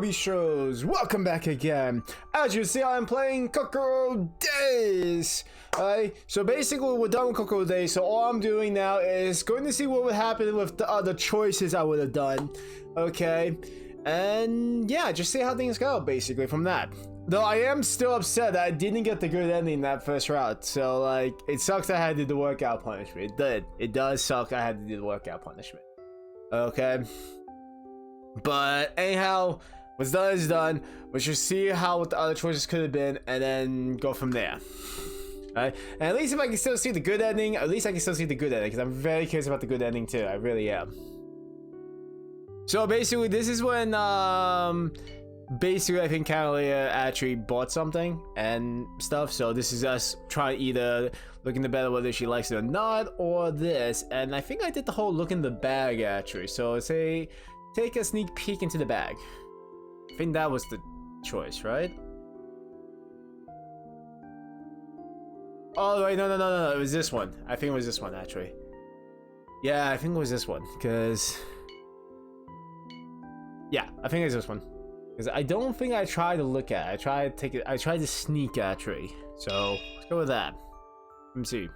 Shows, welcome back again. As you see, I'm playing Kukkoro Days. Alright, so basically we're done with Kukkoro Days, so all I'm doing now is going to see what would happen with the other choices I would have done. Okay, and yeah, just see how things go basically from that. Though I am still upset that I didn't get the good ending in that first route, so like, it sucks I had to do the workout punishment. It does suck I had to do the workout punishment. Okay, but anyhow, what's done is done. We should see how what the other choices could have been, and then go from there. Alright, and at least if I can still see the good ending, at least I can still see the good ending, because I'm very curious about the good ending too. I really am. So basically, this is when basically I think Catalina actually bought something and stuff. So this is us trying to either look in the bag whether she likes it or not, or this. And I think I did the whole look in the bag actually. So say take a sneak peek into the bag. I think that was the choice, right? Oh wait, no, it was this one. I think it was this one actually. Yeah, I think it was this one, because yeah, I think it's this one. Because I don't think I tried to look at it. I tried to take it, I tried to sneak actually. So let's go with that. Let me see.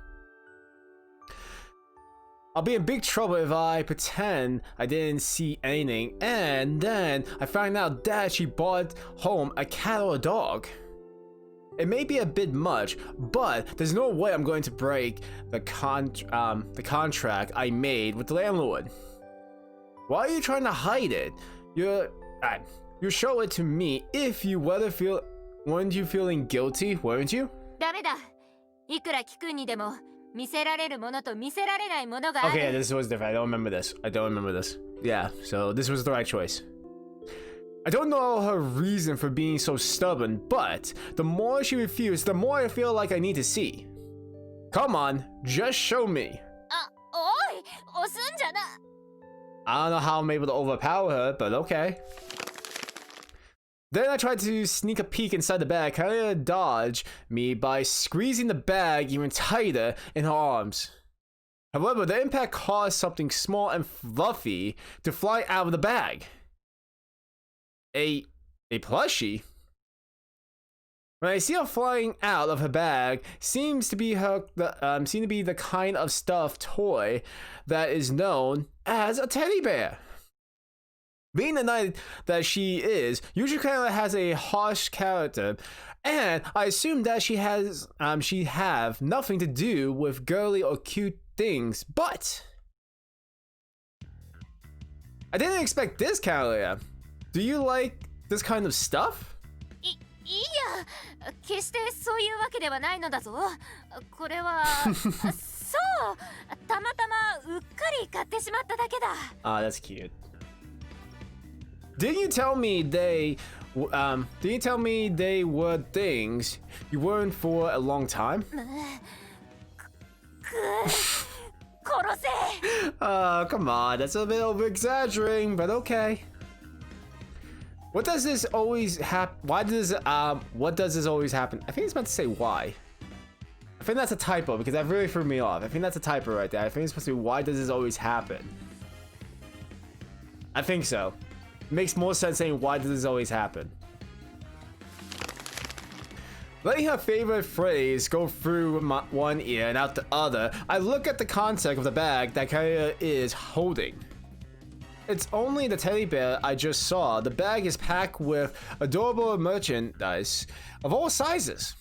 I'll be in big trouble if I pretend I didn't see anything and then I find out that she brought home a cat or a dog. It may be a bit much, but there's no way I'm going to break the contract I made with the landlord. Why are you trying to hide it? You show it to me if you weren't you feeling guilty, weren't you? ダメだ。いくら聞くにでも Okay, this was different. I don't remember this. Yeah, so this was the right choice. I don't know her reason for being so stubborn, but the more she refused, the more I feel like I need to see. Come on, just show me. I don't know how I'm able to overpower her, but okay. Then I tried to sneak a peek inside the bag, kind of dodge me by squeezing the bag even tighter in her arms. However, the impact caused something small and fluffy to fly out of the bag. A plushie? When I see her flying out of her bag, seems to be the kind of stuffed toy that is known as a teddy bear. Being the knight that she is, usually kind of has a harsh character, and I assume that she have nothing to do with girly or cute things, but I didn't expect this, Catalina. Do you like this kind of stuff? いや、決してそういうわけではないのだぞ。これはそう、たまたまうっかり買ってしまっただけだ。Ah, that's cute. Didn't you tell me they were things you weren't for a long time? Oh, come on, that's a bit over exaggerating, but okay. What does this always happen? What does this always happen? I think it's meant to say why. I think that's a typo because that really threw me off. I think that's a typo right there. I think it's supposed to be why does this always happen? I think so. Makes more sense saying why does this always happen. Letting her favorite phrase go through one ear and out the other, I look at the context of the bag that Kaya is holding. It's only the teddy bear I just saw. The bag is packed with adorable merchandise of all sizes.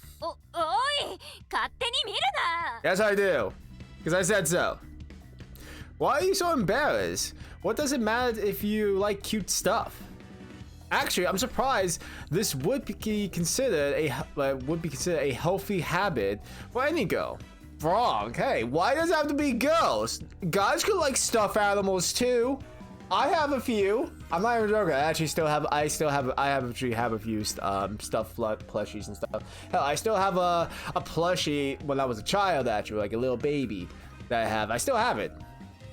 Yes, I do. Because I said so. Why are you so embarrassed? What does it matter if you like cute stuff? Actually, I'm surprised this would be considered a healthy habit for any girl. Wrong. Hey, why does it have to be girls? Guys could like stuffed animals too. I have a few. I'm not even joking. I actually have a few stuffed plushies and stuff. Hell, I still have a plushie when I was a child, actually, like a little baby that I have. I still have it,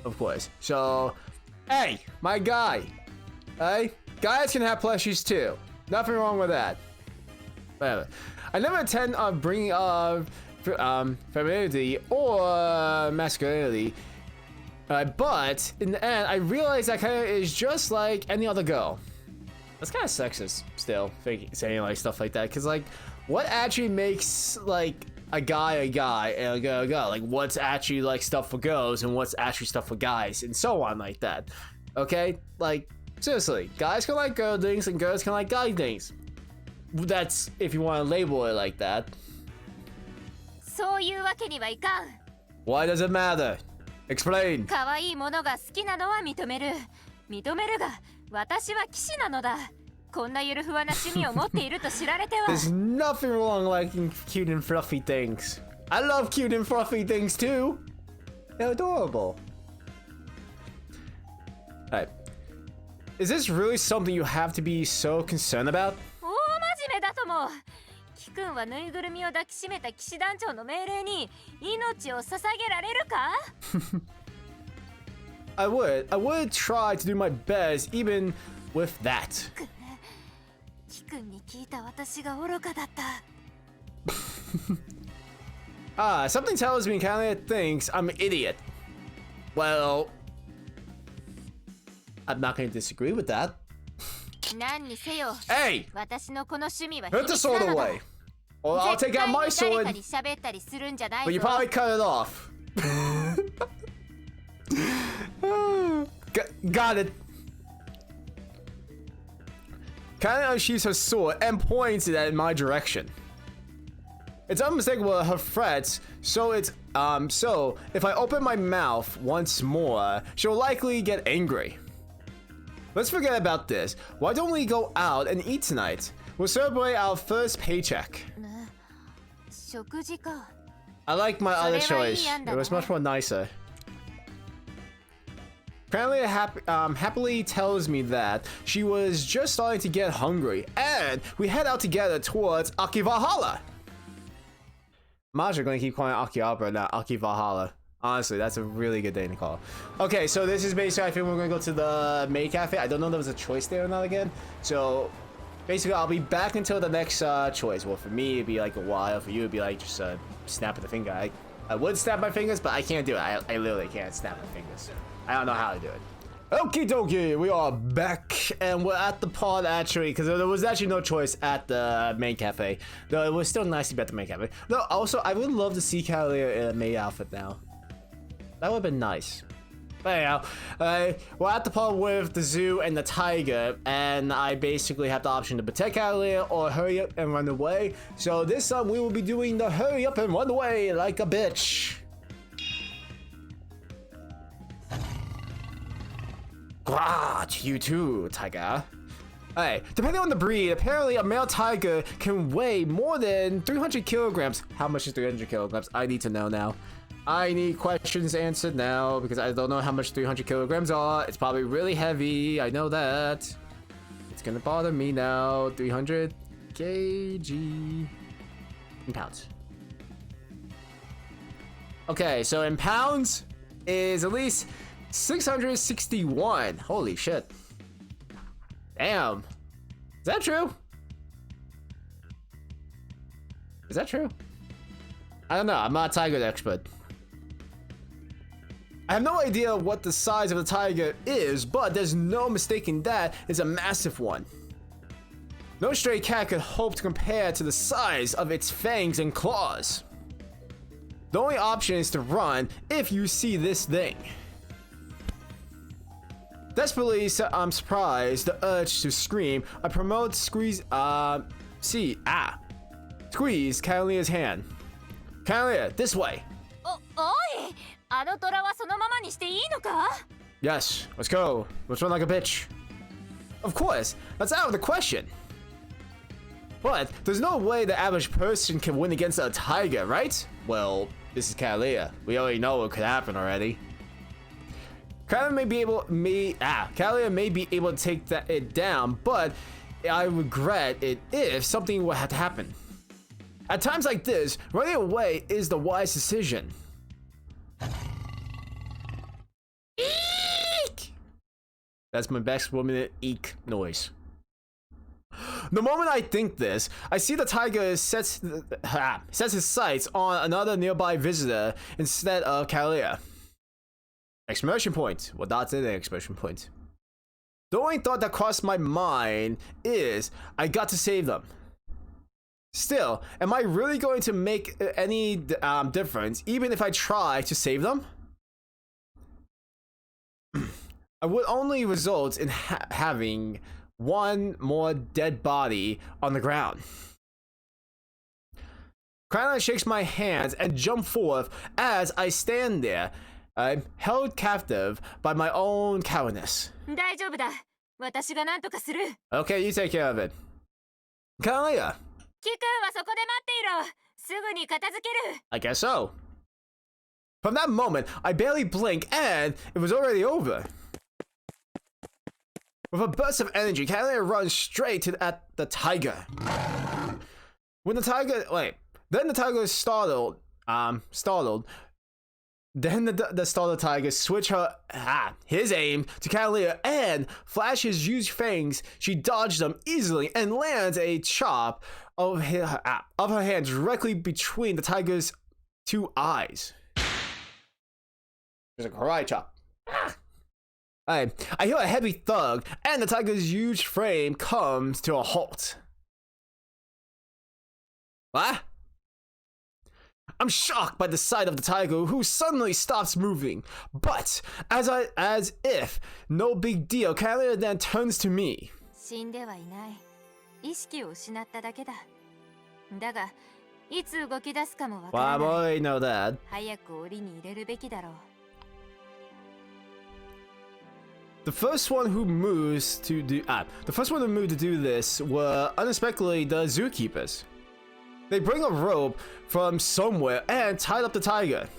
of course. So, hey, my guy. Hey, guys can have plushies too. Nothing wrong with that. Whatever. I never intend on bringing femininity or masculinity. But in the end, I realized that Kaya is just like any other girl. That's kind of sexist still, saying like stuff like that, because like, what actually makes like a guy and a girl a girl? Like, what's actually like stuff for girls and what's actually stuff for guys, and so on like that. Okay, like seriously, guys can like girl things and girls can like guy things. That's if you want to label it like that. そういうわけにはいかん。 Why does it matter? Explain. 可愛いものが好きなのは認める。認めるが、私は騎士なのだ。こんなゆるふわな趣味を持っていると知られては。There's nothing wrong liking cute and fluffy things. I love cute and fluffy things too. They're adorable. Alright. Is this really something you have to be so concerned about? 大真面目だとも。キ君はぬいぐるみを抱きしめた騎士団長の命令に命を捧げられるか？ I would try to do my best even with that. キ君に聞いた私が愚かだった。Something tells me Kalia thinks I'm an idiot. Well, I'm not going to disagree with that. 何にせよ。 Hey! 私のこの趣味は Put the sword away. Or I'll take out my sword. 誰かに喋ったりするんじゃない But you ぞ。 probably cut it off. Got it. Kalia unsheathes her sword and points it in my direction. It's unmistakable her threats, so if I open my mouth once more, she'll likely get angry. Let's forget about this. Why don't we go out and eat tonight? We'll celebrate our first paycheck. 食事か。 I like my other choice. It was much more nicer. Apparently, happily tells me that she was just starting to get hungry, and we head out together towards Akivalhalla. I'm actually going to keep calling it Akihabara, not Akivalhalla. Honestly, that's a really good thing to call. Okay, so this is basically, I think we're going to go to the maid cafe. I don't know if there was a choice there or not again. So basically, I'll be back until the next choice. Well, for me, it'd be like a while. For you, it'd be like just snapping the finger. I would snap my fingers, but I can't do it. I literally can't snap my fingers. I don't know how to do it. Okie dokie, we are back, and we're at the pod actually, because there was actually no choice at the main cafe. Though it was still nice to be at the main cafe. Though also, I would love to see Kalia in a maid outfit now. That would have been nice. But anyhow, we're at the pod with the zoo and the tiger, and I basically have the option to protect Kalia or hurry up and run away. So this time we will be doing the hurry up and run away like a bitch. Grot, you too, tiger. Hey, depending on the breed, apparently a male tiger can weigh more than 300 kilograms. How much is 300 kilograms? I need to know now. I need questions answered now because I don't know how much 300 kilograms are. It's probably really heavy. I know that. It's gonna bother me now. 300 kg in pounds. Okay, so in pounds is at least 661. Holy shit. Damn. Is that true? Is that true? I don't know. I'm not a tiger expert. I have no idea what the size of a tiger is, but there's no mistaking that it's a massive one. No stray cat could hope to compare to the size of its fangs and claws. The only option is to run if you see this thing. Desperately, I'm surprised. The urge to scream. I promote squeeze. Squeeze Kalia's hand. Kalia, this way. おい、あの虎はそのままにしていいのか？ Yes, let's go. Let's run like a bitch. Of course, that's out of the question. But there's no way the average person can win against a tiger, right? Well, this is Kalia. We already know what could happen already. Kalia may be able to take it down, but I regret it if something would have to happen. At times like this, running away is the wise decision. Eek! That's my best 1 minute eek noise. The moment I think this, I see the tiger sets his sights on another nearby visitor instead of Kalia. Exclamation point. Well, that's an exclamation point. The only thought that crossed my mind is, I got to save them. Still, am I really going to make any difference, even if I try to save them? I would only result in having one more dead body on the ground. Krana shakes my hands and jumps forth as I stand there. I'm held captive by my own cowardice. 大丈夫だ。私が何とかする。Okay, you take care of it. Kalia. キ君はそこで待っていろ。すぐに片付ける。I guess so. From that moment, I barely blink and it was already over. With a burst of energy, Kalia runs straight at the tiger. Then the tiger is startled. Then the startled tiger switch his aim to Kalia and flashes huge fangs. She dodges them easily and lands a chop of her hand directly between the tiger's two eyes. There's a karate chop. I hear a heavy thud, and the tiger's huge frame comes to a halt. What? I'm shocked by the sight of the tiger, who suddenly stops moving. But as if no big deal, Kalia then turns to me. 死んではいない。意識を失っただけだ。だが、いつ動き出すかもわからない。Well, I know that. 早く檻に入れるべきだろう。The first one who moves to do this were unexpectedly the zookeepers. They bring a rope from somewhere and tied up the tiger.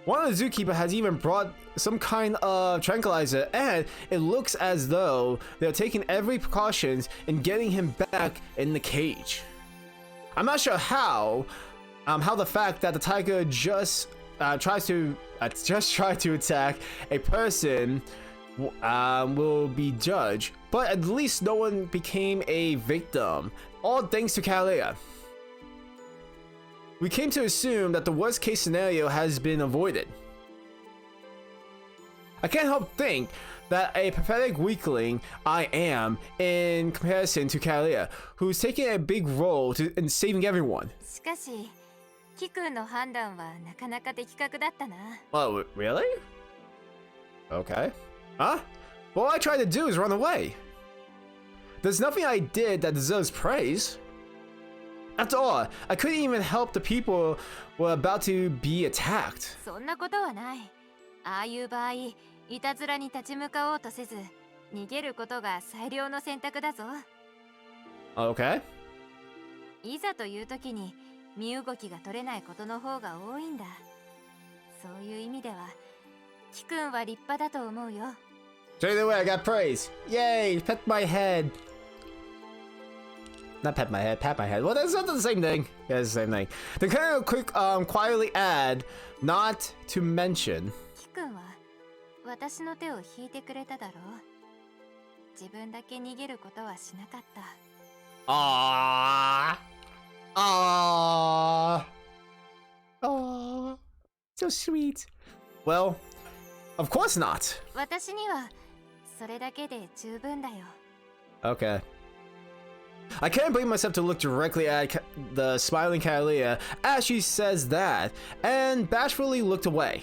One of the zookeepers has even brought some kind of tranquilizer, and it looks as though they're taking every precautions in getting him back in the cage. I'm not sure how the fact that the tiger just tried to attack a person will be judged, but at least no one became a victim, all thanks to Kalia. We came to assume that the worst case scenario has been avoided. I can't help think that a pathetic weakling I am in comparison to Kalia, who's taking a big role in saving everyone. しかし、キ君の判断はなかなか的確だったな。Oh, really? Okay. Huh? All I tried to do is run away. There's nothing I did that deserves praise. After all, I couldn't even help the people who were about to be attacked. そんなことはない。ああいう場合、いたずらに立ち向かおうとせず、逃げることが最良の選択だぞ。Okay. いざという時に身動きが取れないことの方が多いんだ。そういう意味では、キ君は立派だと思うよ。Straight away, I got praise. Yay! Pet my head. Not pet my head, pat my head. Well, that's not the same thing. Yeah, it's the same thing. They kind of quietly add, not to mention. キ君は私の手を引いてくれただろう。自分だけ逃げることはしなかった。Aww, so sweet. Well, of course not. 私にはそれだけで十分だよ。Okay. I can't bring myself to look directly at the smiling Kalia as she says that, and bashfully looked away.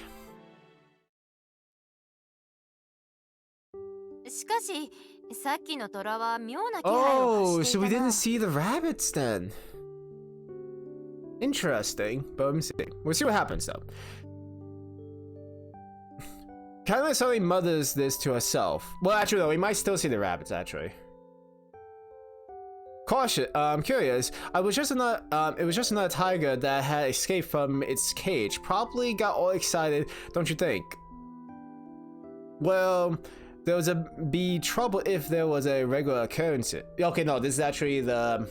しかし、さっきの虎は妙な気配を Oh, 発して so いた we な。 didn't see the rabbits then. Interesting, but we'll see what happens though. Kalia suddenly mutters this to herself. Well, actually, no, we might still see the rabbits. Actually, cautious. Curious. It was just another tiger that had escaped from its cage. Probably got all excited, don't you think? Well, there was be trouble if there was a regular occurrence. Okay, no, this is actually now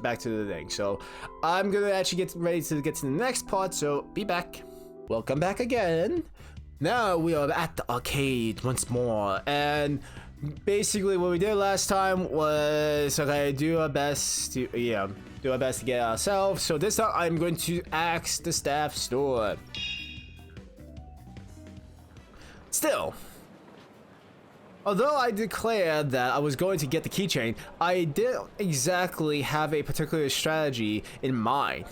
back to the thing. So I'm gonna actually get ready to get to the next part. So be back. Welcome back again. Now we are at the arcade once more, and basically what we did last time was, okay, do our best to do our best to get ourselves. So this time I'm going to ask the staff store. Still, although I declared that I was going to get the keychain, I didn't exactly have a particular strategy in mind.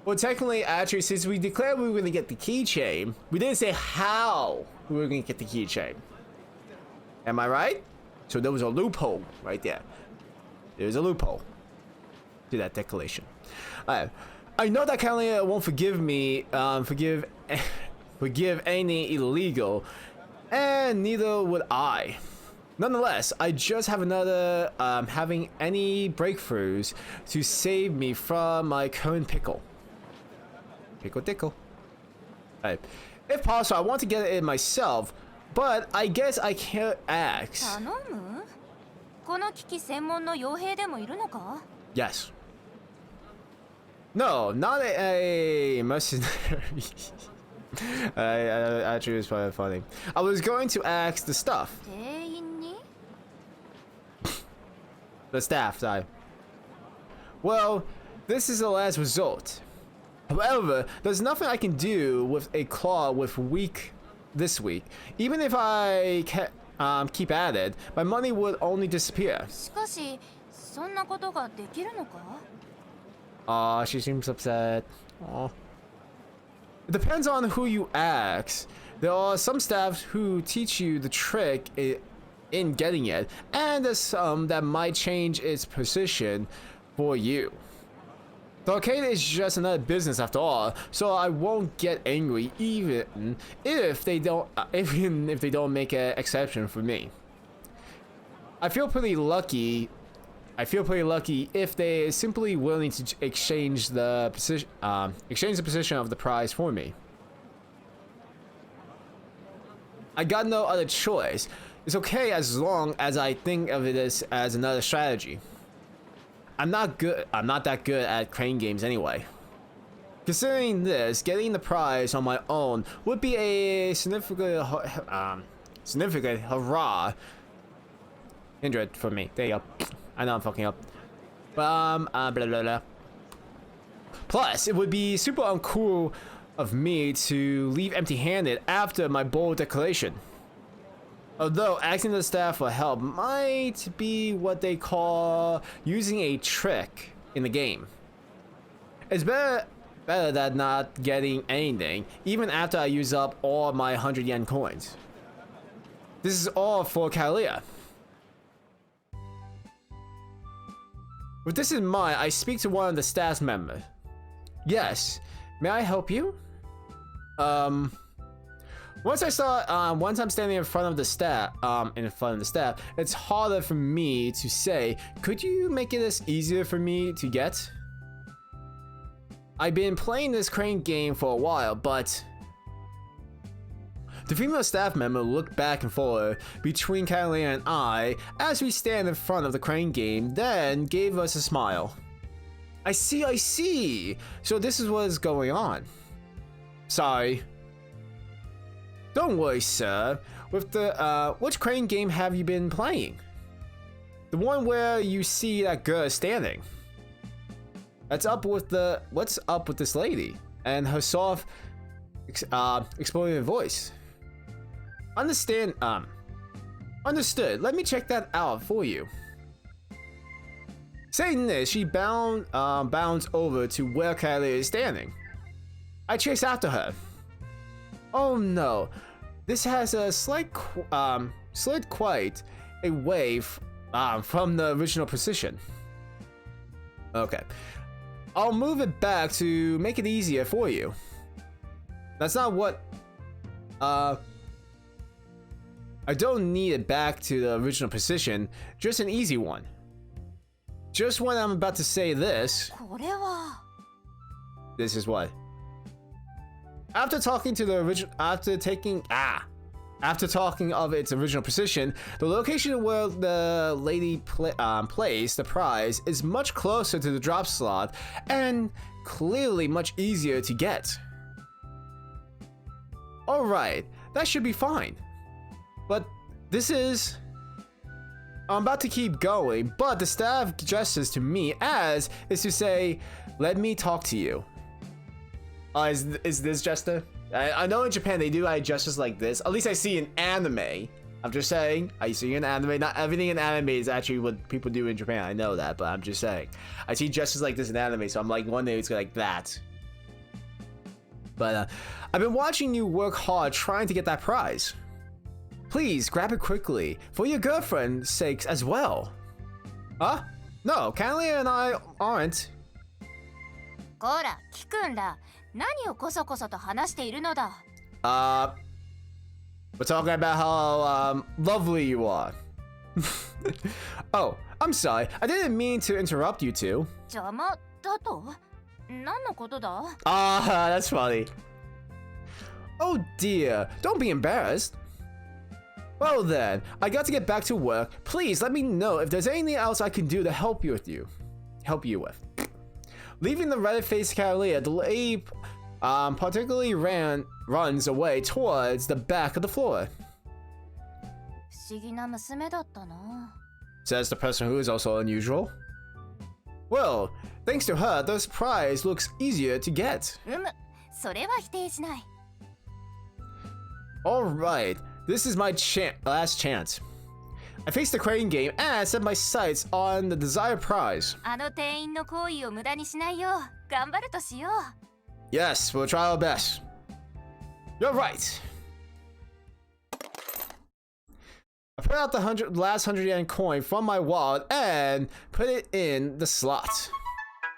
Well, technically, actually, since we declared we were going to get the keychain, we didn't say how we were going to get the keychain. Am I right? So there was a loophole right there. There's a loophole to that declaration. I know that Catalina won't forgive me, forgive any illegal, and neither would I. Nonetheless, I just have another having any breakthroughs to save me from my current pickle. Pickle tickle. Alright. If possible, I want to get it myself, but I guess I can't ask. Yes. No, not a mercenary. Actually, it was probably funny. I was going to ask the stuff. The staff died. Well, this is the last resort. However, there's nothing I can do with a claw with this week. Even if I keep at it, my money would only disappear. Aw, she seems upset. Aw. It depends on who you ask. There are some staffs who teach you the trick in getting it, and there's some that might change its position for you. The arcade is just another business after all, so I won't get angry even if they don't make an exception for me. I feel pretty lucky if they simply willing to exchange the position of the prize for me. I got no other choice. It's okay as long as I think of it as another strategy. I'm not that good at crane games anyway. Considering this, getting the prize on my own would be a significant hurrah. Hindred for me. There you go. I know I'm fucking up. Blah, blah, blah. Plus, it would be super uncool of me to leave empty-handed after my bold declaration. Although asking the staff for help might be what they call using a trick in the game. It's better than not getting anything, even after I use up all my 100 yen coins. This is all for Kalia. With this in mind, I speak to one of the staff members. Yes, may I help you? Once I'm standing in front of the staff, it's harder for me to say, could you make it easier for me to get? I've been playing this crane game for a while, but... The female staff member looked back and forth between Catalina and I as we stand in front of the crane game, then gave us a smile. I see. So this is what is going on. Sorry. Don't worry, sir. With the, which crane game have you been playing? The one where you see that girl standing. What's up with this lady? And her soft, exploding voice. Understood. Let me check that out for you. Saying this, she bounds over to where Kylie is standing. I chase after her. Oh no, this has a slid quite away from the original position. Okay, I'll move it back to make it easier for you. That's not what. I don't need it back to the original position, just an easy one. Just when I'm about to say this. This is what? After talking of its original position, the location where the lady placed the prize is much closer to the drop slot and clearly much easier to get. Alright, that should be fine. But this is... I'm about to keep going, but the staff gestures to me as is to say, let me talk to you. Is this gesture? I know in Japan they do gestures like this. At least I see in anime. I'm just saying, I see in anime. Not everything in anime is actually what people do in Japan. I know that, but I'm just saying. I see gestures like this in anime, so I'm like, one day it's like that. But I've been watching you work hard trying to get that prize. Please grab it quickly, for your girlfriend's sakes as well. Huh? No, Kalia and I aren't. こら、キくんら、何をこそこそと話しているのだ。We're talking about how lovely you are. Oh, I'm sorry. I didn't mean to interrupt you two. 邪魔だと？何のことだ？ That's funny. Oh dear, don't be embarrassed. Well then, I got to get back to work. Please let me know if there's anything else I can do to help you with. Leaving the red-faced Kalia, the lady particularly runs away towards the back of the floor. 不思議な娘だったな。 Says the person who is also unusual. Well, thanks to her, this prize looks easier to get. それは否定しない。 Alright, this is my last chance. I faced the crane game and set my sights on the desired prize. あの店員の行為を無駄にしないよう頑張るとしよう。 Yes, we'll try our best. You're right. I put out the last 100 yen coin from my wallet and put it in the slot.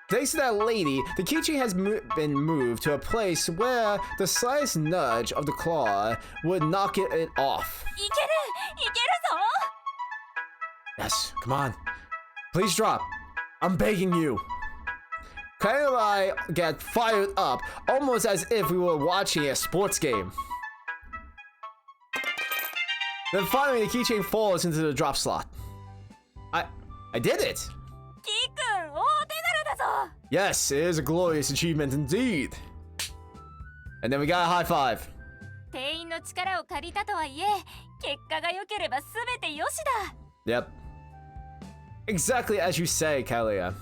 Thanks to that lady, the keychain has been moved to a place where the slightest nudge of the claw would knock it off. いけるぞ。 Yes, come on. Please drop. I'm begging you. Kyle and I get fired up, almost as if we were watching a sports game. Then finally, the keychain falls into the drop slot. I did it! キくん、大手柄だぞ。 Yes, it is a glorious achievement indeed. And then we got a high five. 店員の力を借りたとはいえ、結果が良ければ全てよしだ。 Yep. Exactly as you say, Kalia.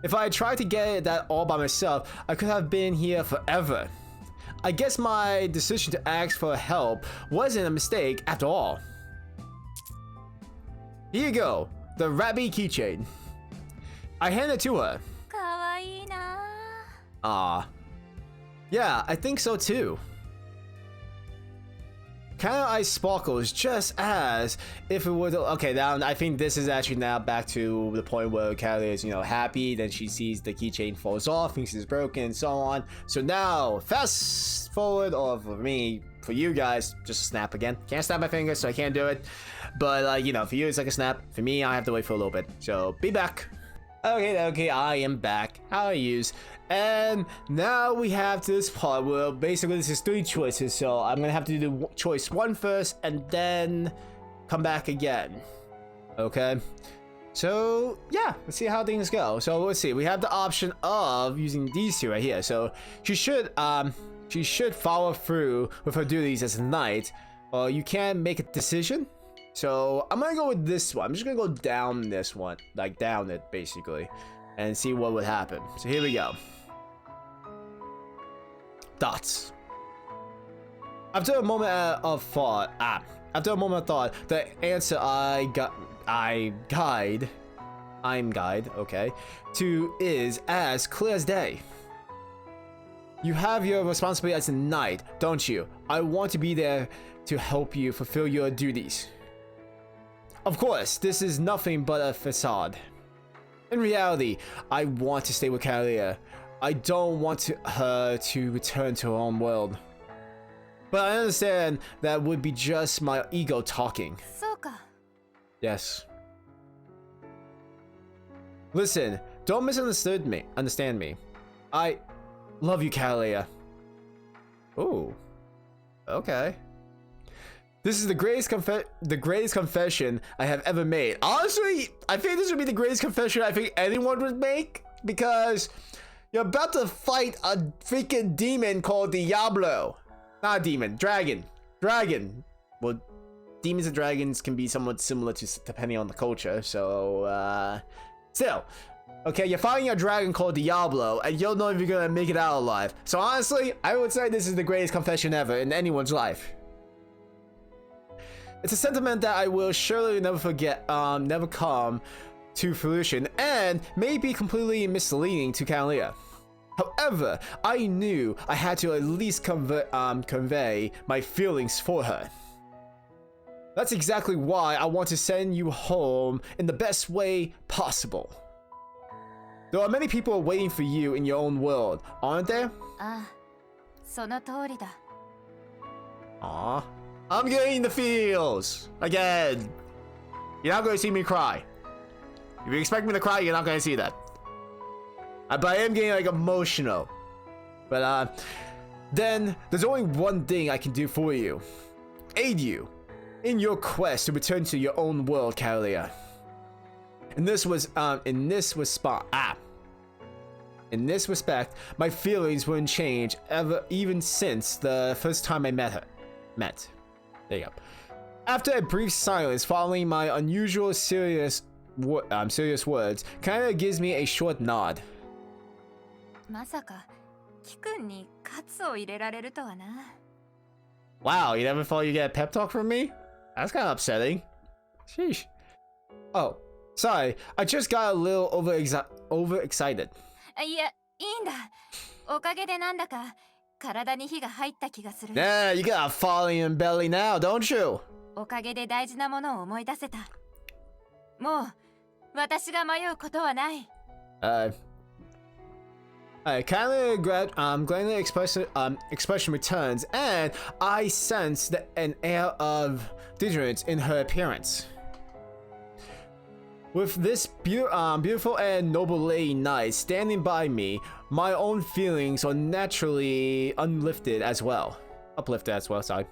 If I had tried to get that all by myself, I could have been here forever. I guess my decision to ask for help wasn't a mistake after all. Here you go, the Rabbi keychain. I hand it to her. かわいいな。 Ah. Yeah, I think so too. Kind of eye sparkles just as if it would. Okay, now I think this is actually now back to the point where Callie is, happy. Then she sees the keychain falls off, thinks it's broken, and so on. So now, fast forward, or for you guys, just a snap again. Can't snap my fingers, so I can't do it. But for you it's like a snap. For me, I have to wait for a little bit. So be back. Okay, I am back. How are yous? And now we have this part where basically this is 3 choices, so I'm gonna have to do choice 1 first and then come back again. Okay, so yeah, let's see how things go. So let's see, we have the option of using these 2 right here. So she should follow through with her duties as a knight, or you can make a decision. So I'm gonna go with this one. I'm just gonna go down this one, like down it basically, and see what would happen. So here we go. Thoughts. After a moment of thought, the answer I'm guide, okay, to is as clear as day. You have your responsibility as a knight, don't you? I want to be there to help you fulfill your duties. Of course, this is nothing but a facade. In reality, I want to stay with Kalia. I don't want her to return to her own world. But I understand that would be just my ego talking. そうか。 Yes. Listen, don't understand me. I love you, Kalia. Ooh. Okay. This is the greatest confession I have ever made. Honestly, I think this would be the greatest confession I think anyone would make, because you're about to fight a freaking demon called Diablo. Not a demon, dragon. Well, demons and dragons can be somewhat similar to depending on the culture. So, still. Okay, you're fighting a dragon called Diablo, and you don't know if you're gonna make it out alive. So honestly, I would say this is the greatest confession ever in anyone's life. It's a sentiment that I will surely never forget, never come to fruition, and may be completely misleading to Kalia. However, I knew I had to at least convey my feelings for her. That's exactly why I want to send you home in the best way possible. There are many people waiting for you in your own world, aren't there? Ah, その通りだ. Aw. I'm getting the feels! Again! You're not gonna see me cry. If you expect me to cry, you're not gonna see that. But I am getting like emotional. But then there's only one thing I can do for you. Aid you in your quest to return to your own world, Kalia. In this respect, my feelings wouldn't change even since the first time I met. There you go. After a brief silence following my unusual serious words, Kalia gives me a short nod. まさかキ君に喝を入れられるとはな. Wow, you never thought you'd get a pep talk from me? That's kind of upsetting. Sheesh. Oh, sorry, I just got a little overexcited. いや、いいんだ。おかげでなんだか体に火が入った気がする。Yeah, you got a falling in belly now, don't you? おかげで大事なものを思い出せた。もう私が迷うことはない。Kindly gladly expression returns, and I sense an air of deterrence in her appearance. With this beautiful and noble lady knight standing by me, my own feelings are naturally uplifted as well. Sorry.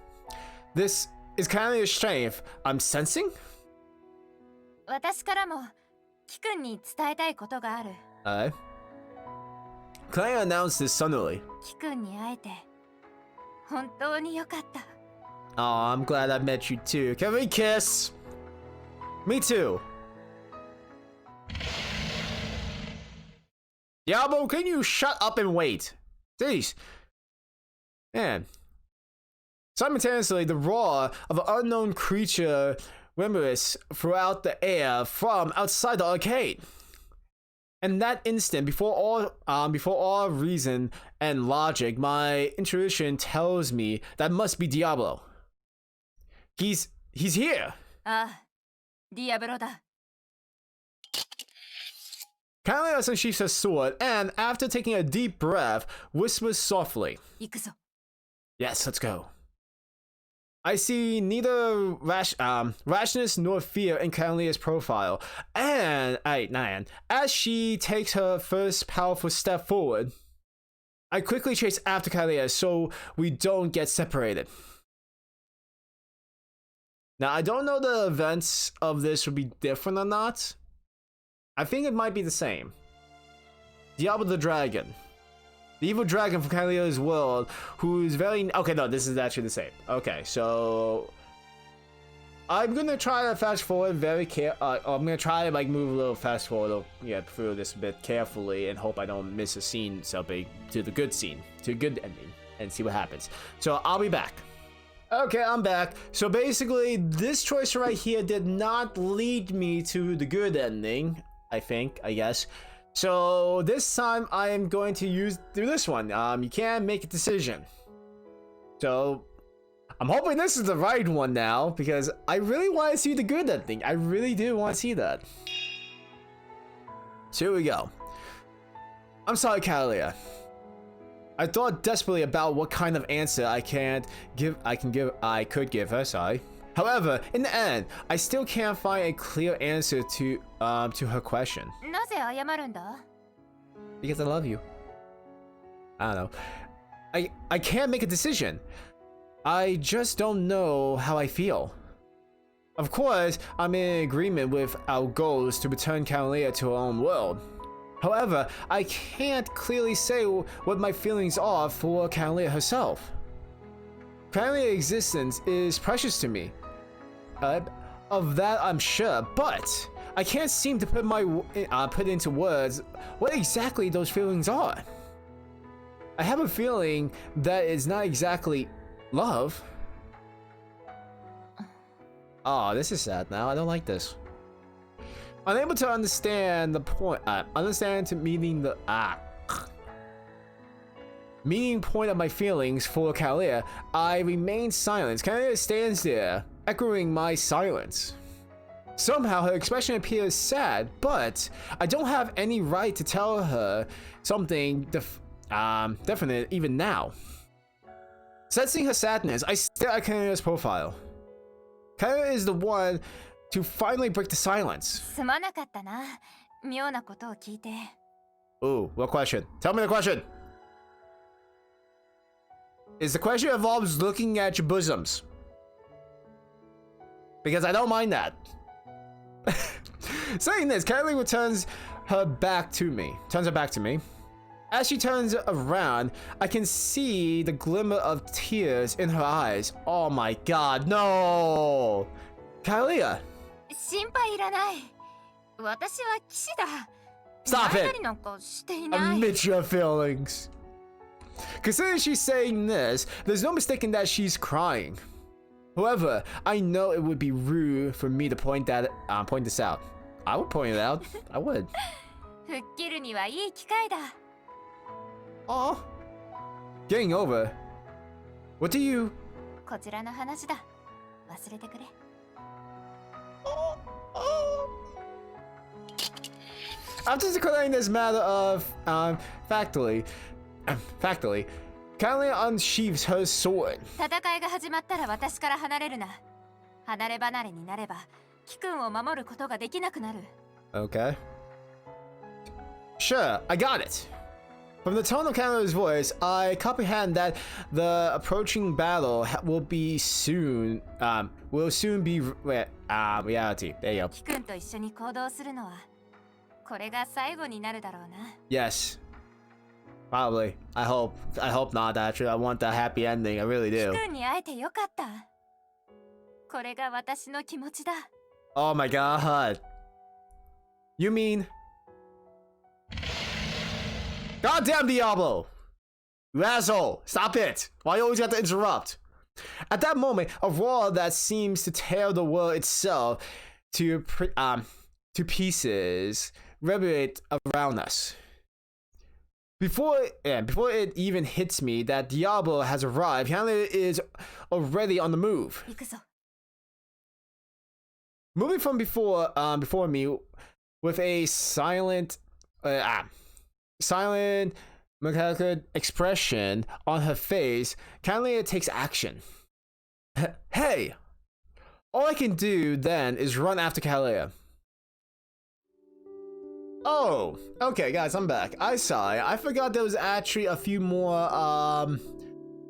This is kindly a strength I'm sensing. 私からもキ君に伝えたいことがある。Clay announced this suddenly. キ君に会えて本当に良かった。Oh, I'm glad I met you too. Can we kiss? Me too. Diablo, can you shut up and wait? Jeez. Man. Simultaneously, the roar of an unknown creature reverberates throughout the air from outside the arcade. And that instant, before all reason and logic, my intuition tells me that must be Diablo. He's here. ああ、ディアブロだ。Kalia unsheathes her sword and, after taking a deep breath, whispers softly. 行くぞ。 Yes, let's go. I see neither rashness nor fear in Kalia's profile, and as she takes her first powerful step forward, I quickly chase after Kalia so we don't get separated. Now, I don't know the events of this would be different or not. I think it might be the same. Diablo the Dragon. The evil dragon from Kalia's world, who's very... Okay, no, this is actually the same. Okay, so... I'm gonna try to fast forward very I'm gonna try to like move a little fast forward, through this a bit carefully and hope I don't miss a scene something to the good scene, to a good ending, and see what happens. So I'll be back. Okay, I'm back. So basically, this choice right here did not lead me to the good ending, I guess. So this time I am going to do this one. You can't make a decision. So I'm hoping this is the right one now, because I really want to see the good ending. I really do want to see that. So here we go. I'm sorry, Kalia. I thought desperately about what kind of answer I could give her, sorry. However, in the end, I still can't find a clear answer to her question. なぜ謝るんだ? Because I love you. I don't know. I can't make a decision. I just don't know how I feel. Of course, I'm in agreement with our goals to return Kalia to her own world. However, I can't clearly say what my feelings are for Kalia herself. Kalia's existence is precious to me. Of that I'm sure, but I can't seem to put into words what exactly those feelings are. I have a feeling that it's not exactly love. Oh, this is sad now. I don't like this. Unable to understand the point. Meaning point of my feelings for Kalia, I remain silent. Kalia stands there, echoing my silence. Somehow her expression appears sad, but I don't have any right to tell her something definite even now. Sensing her sadness, I stare at Kalia's profile. Kalia is the one to finally break the silence. Ooh, what question? Tell me the question! Is the question involves looking at your bosoms? Because I don't mind that. Saying this, Kylie returns her back to me. As she turns around, I can see the glimmer of tears in her eyes. Oh my god, no! Kalia! Stop it! Admit your feelings. Considering she's saying this, there's no mistaking that she's crying. However, I know it would be rude for me to point this out. I would point it out. I would. Oh, getting over. What do you? After declaring this matter of factually, Kalia unsheathes her sword. Okay. Sure, I got it. From the tone of Kalia's voice, I comprehend that the approaching battle will soon be reality. There you go. Yes. Probably. I hope not, actually. I want the happy ending. I really do. Oh my god. You mean... Goddamn Diablo! You asshole! Stop it! Why you always have to interrupt? At that moment, a roar that seems to tear the world itself to pieces reverberate around us. Before it even hits me that Diablo has arrived, Kalia is already on the move. Moving from before me with a silent mechanical expression on her face, Kalia takes action. Hey! All I can do then is run after Kalia. Oh, okay guys, I'm back. I forgot there was actually a few more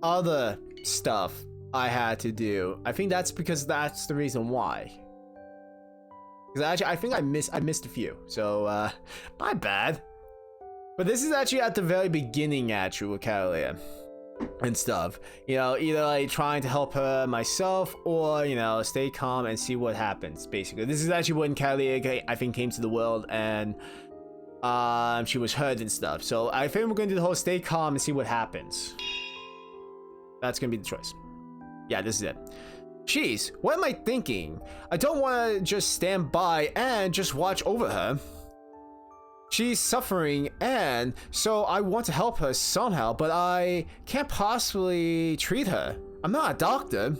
other stuff I had to do. I think that's because that's the reason why. Because actually I think I missed a few. So my bad. But this is actually at the very beginning actually with Kalia and stuff. You know, either like trying to help her myself or, you know, stay calm and see what happens, basically. This is actually when Kalia, I think, came to the world and she was hurt and stuff. So I think we're going to do the whole stay calm and see what happens. That's going to be the choice. Yeah, this is it. Jeez, what am I thinking? I don't want to just stand by and just watch over her. She's suffering, and so I want to help her somehow, but I can't possibly treat her. I'm not a doctor.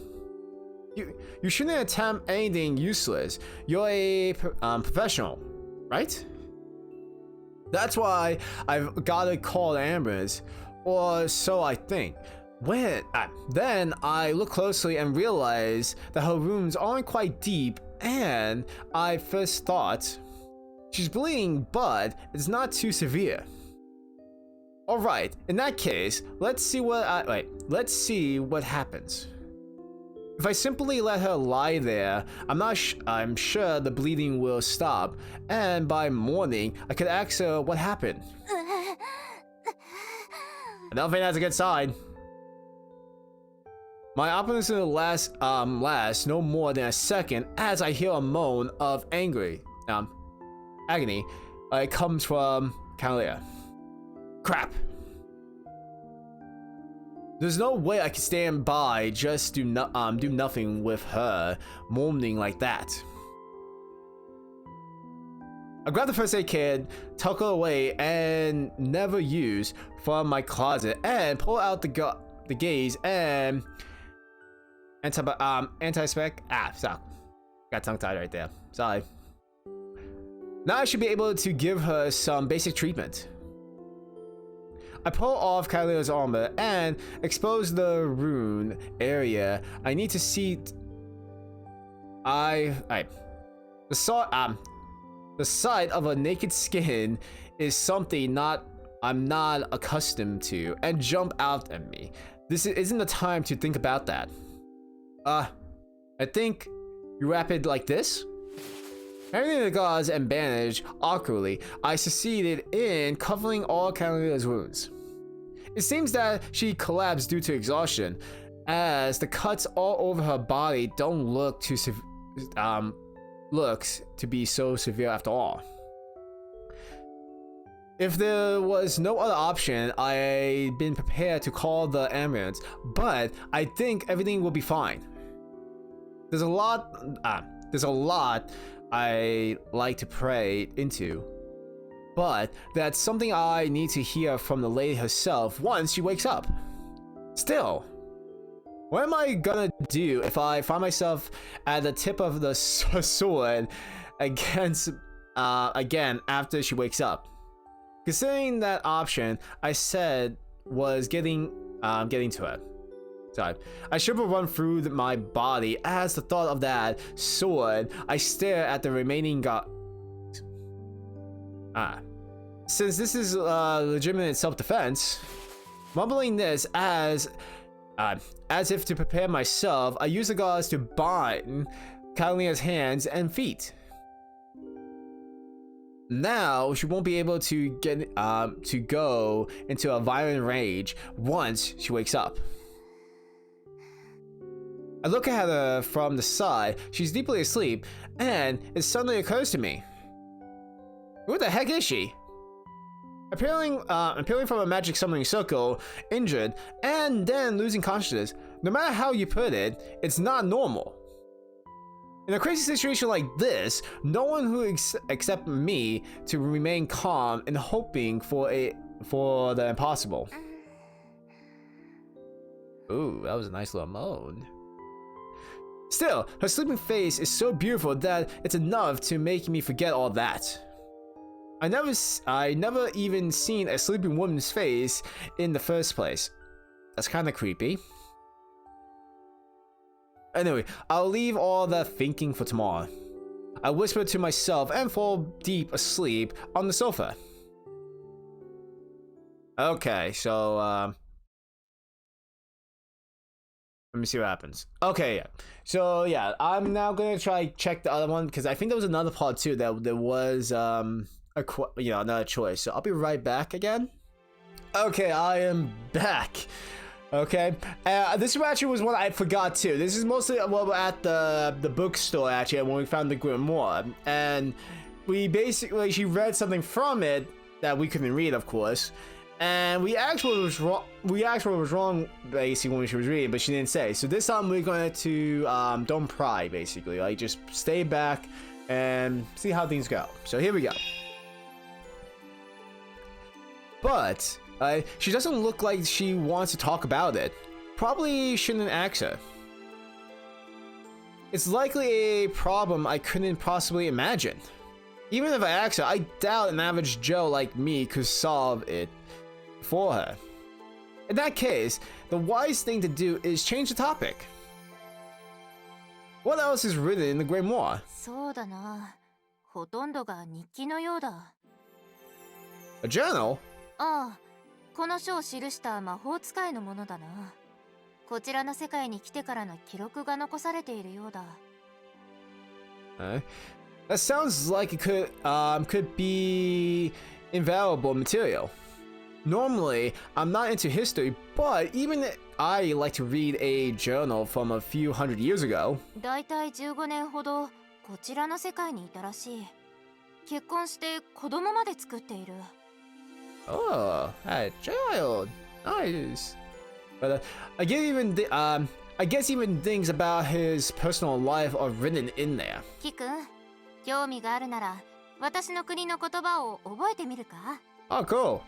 You shouldn't attempt anything useless. You're a professional, right? That's why I've got to call the ambulance, or so I think. Then I look closely and realize that her wounds aren't quite deep, and I first thought... she's bleeding, but it's not too severe. Alright, in that case, let's see what happens. If I simply let her lie there, I'm sure the bleeding will stop, and by morning, I could ask her what happened. I don't think that's a good sign. My opponent's gonna last no more than a second as I hear a moan of agony. It comes from Kalia. Crap. There's no way I can stand by just do nothing with her moaning like that. I grab the first aid kit, tuck it away and never use from my closet, and pull out the gaze and anti-spec. Stop. Got tongue-tied right there. Sorry. Now I should be able to give her some basic treatment. I pull off Kalia's armor and expose the rune area. I need to see. The sight of a naked skin is something I'm not accustomed to, and jump out at me. This isn't the time to think about that. I think you wrap it like this. Carrying the gauze and bandage awkwardly, I succeeded in covering all Kalia's wounds. It seems that she collapsed due to exhaustion, as the cuts all over her body don't look to be so severe after all. If there was no other option, I'd been prepared to call the ambulance, but I think everything will be fine. There's a lot I like to pray into, but that's something I need to hear from the lady herself once she wakes up. Still, what am I gonna do if I find myself at the tip of the sword again after she wakes up? Considering that option, I said was getting to her. Sorry. I should have run through my body as the thought of that sword. I stare at the remaining Since this is legitimate self-defense, mumbling this as if to prepare myself, I use the gauze to bind Kalia's hands and feet. Now she won't be able to get to go into a violent rage once she wakes up. I look at her from the side. She's deeply asleep, and it suddenly occurs to me: who the heck is she? Appearing from a magic summoning circle, injured, and then losing consciousness. No matter how you put it, it's not normal. In a crazy situation like this, no one who except me to remain calm and hoping for the impossible. Ooh, that was a nice little moan. Still, her sleeping face is so beautiful that it's enough to make me forget all that. I never even seen a sleeping woman's face in the first place. That's kind of creepy. Anyway, I'll leave all that thinking for tomorrow. I whisper to myself and fall deep asleep on the sofa. Okay, so let me see what happens. Okay, yeah. So yeah, I'm now gonna try check the other one because I think there was another part too that there was another choice. So I'll be right back again. Okay, I am back. Okay, this actually was one I forgot too. This is mostly at the bookstore actually when we found the grimoire, and she read something from it that we couldn't read, of course. And we asked what was wrong. We asked what was wrong, basically, when she was reading, but she didn't say. So this time we're going to don't pry, basically. Like just stay back and see how things go. So here we go. But she doesn't look like she wants to talk about it. Probably shouldn't ask her. It's likely a problem I couldn't possibly imagine. Even if I asked her, I doubt an average Joe like me could solve it for her. In that case, the wise thing to do is change the topic. What else is written in the grimoire? そうだな。ほとんどが日記のようだ。A journal? ああ、この書を記した魔法使いのものだな。こちらの世界に来てからの記録が残されているようだ。That sounds like it could be invaluable material. Normally, I'm not into history, but even I like to read a journal from a few hundred years ago. だいたい15年ほどこちらの世界にいたらしい。結婚して子供まで作っている。Oh, a child. Nice. But I guess even things about his personal life are written in there. キ君、興味があるなら私の国の言葉を覚えてみるか？ Oh, cool.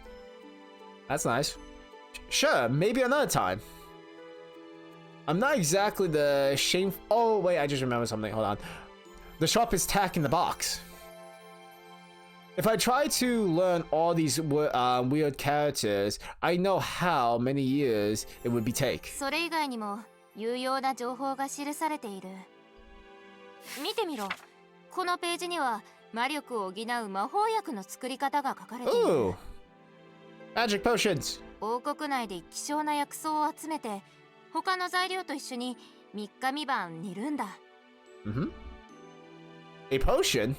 That's nice. Sure, maybe another time. I'm not exactly the shameful. Oh, wait, I just remembered something. Hold on. The sharpest tack in the box. If I try to learn all these weird characters, I know how many years it would be take. それ以外にも有用な情報が記されている。見てみろ。このページには魔力を補う魔法薬の作り方が書かれている。Ooh, magic potions. 王国内で希少な薬草を集めて他の材料と一緒に3日3晩煮るんだ。A potion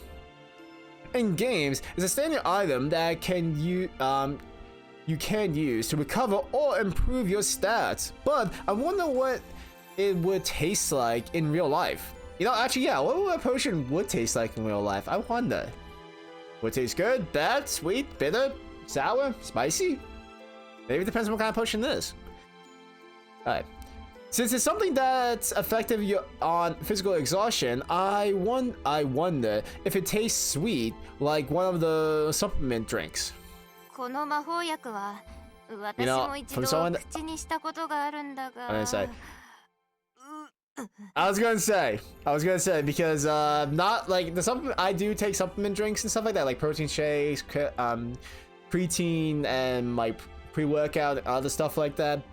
in games is a standard item that you can use to recover or improve your stats. But I wonder what it would taste like in real life. You know, actually, yeah, what would a potion would taste like in real life? I wonder. Would it taste good, bad, sweet, bitter, sour, spicy? Maybe it depends on what kind of potion it is. Alright. Since it's something that's effective on physical exhaustion, I wonder if it tastes sweet like one of the supplement drinks. この魔法薬は私も一度口にしたことがあるんだが。I was gonna say because not like the supplement. I do take supplement drinks and stuff like that, like protein shakes, creatine, and my pre-workout and other stuff like that.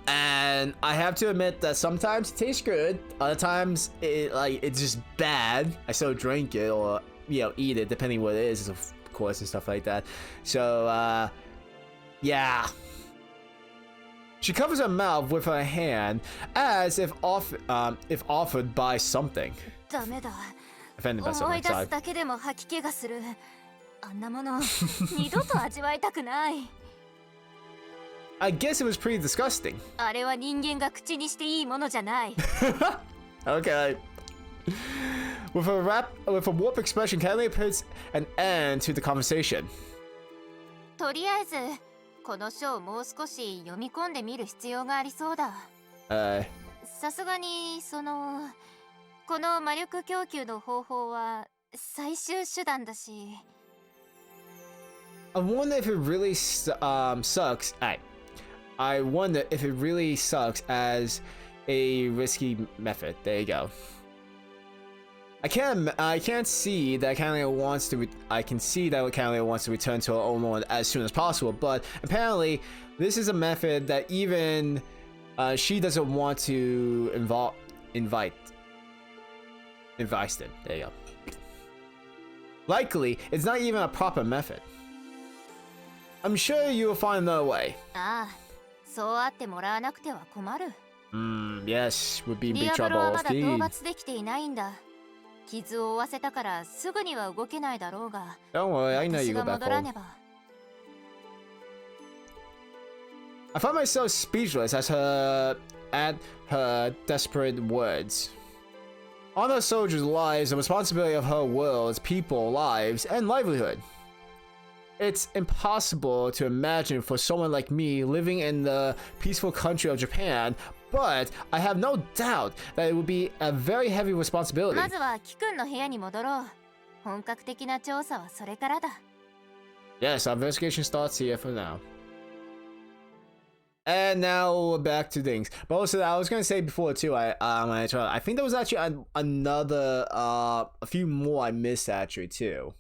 And I have to admit that sometimes it tastes good, other times it's just bad. I still drink it or eat it depending what it is, of course, and stuff like that. So yeah. She covers her mouth with her hand as if offered by something. ダメだ。 Offended by 思い something. 出す Sorry. だけでも吐き気がする。あんなもの二度と味わいたくない。I guess it was pretty disgusting. あれは人間が口にしていいものじゃない。Okay. With a warp expression, Kelly puts an end to the conversation. とりあえずこの書をもう少し読み込んでみる必要がありそうだ。さすがにこの魔力供給の方法は最終手段だし。I wonder if it really sucks. I wonder if it really sucks as a risky method. There you go. I can't see that Calia wants to. I can see that Calia wants to return to her own world as soon as possible, but apparently this is a method that even she doesn't want to invite in. There you go. Likely, it's not even a proper method. I'm sure you will find another way. ああ、そうあってもらわなくては困る。Yes, would be in デ big ィアブロは trouble まだ討 indeed. 伐できていないんだ。傷を負わせたからすぐには動けないだろうが。 Don't worry, I know you 私 go が back 戻ら home. ねば。I find myself speechless at her desperate words. On her soldiers' lives, the responsibility of her world's people, lives, and livelihood. It's impossible to imagine for someone like me living in the peaceful country of Japan, but I have no doubt that it would be a very heavy responsibility. まずはキ君の部屋に戻ろう。本格的な調査はそれからだ。Yes, our investigation starts here for now. And now back to things. But also, I was gonna say before too. I think there was actually another, a few more I missed actually too.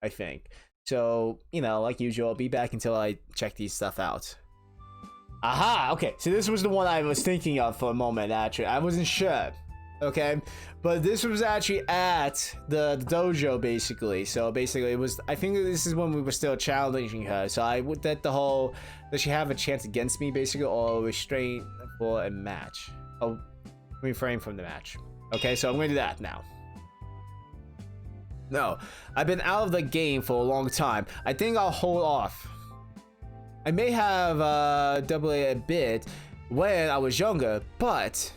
I think. So like usual, I'll be back until I check these stuff out. Aha! Okay, so this was the one I was thinking of for a moment. Actually, I wasn't sure. Okay, but this was actually at the dojo basically. So basically, it was. I think this is when we were still challenging her. So I would that she have a chance against me basically, or restrain for a match. Oh, refrain from the match. Okay, so I'm gonna do that now. No, I've been out of the game for a long time. I think I'll hold off. I may have doubled a bit when I was younger, but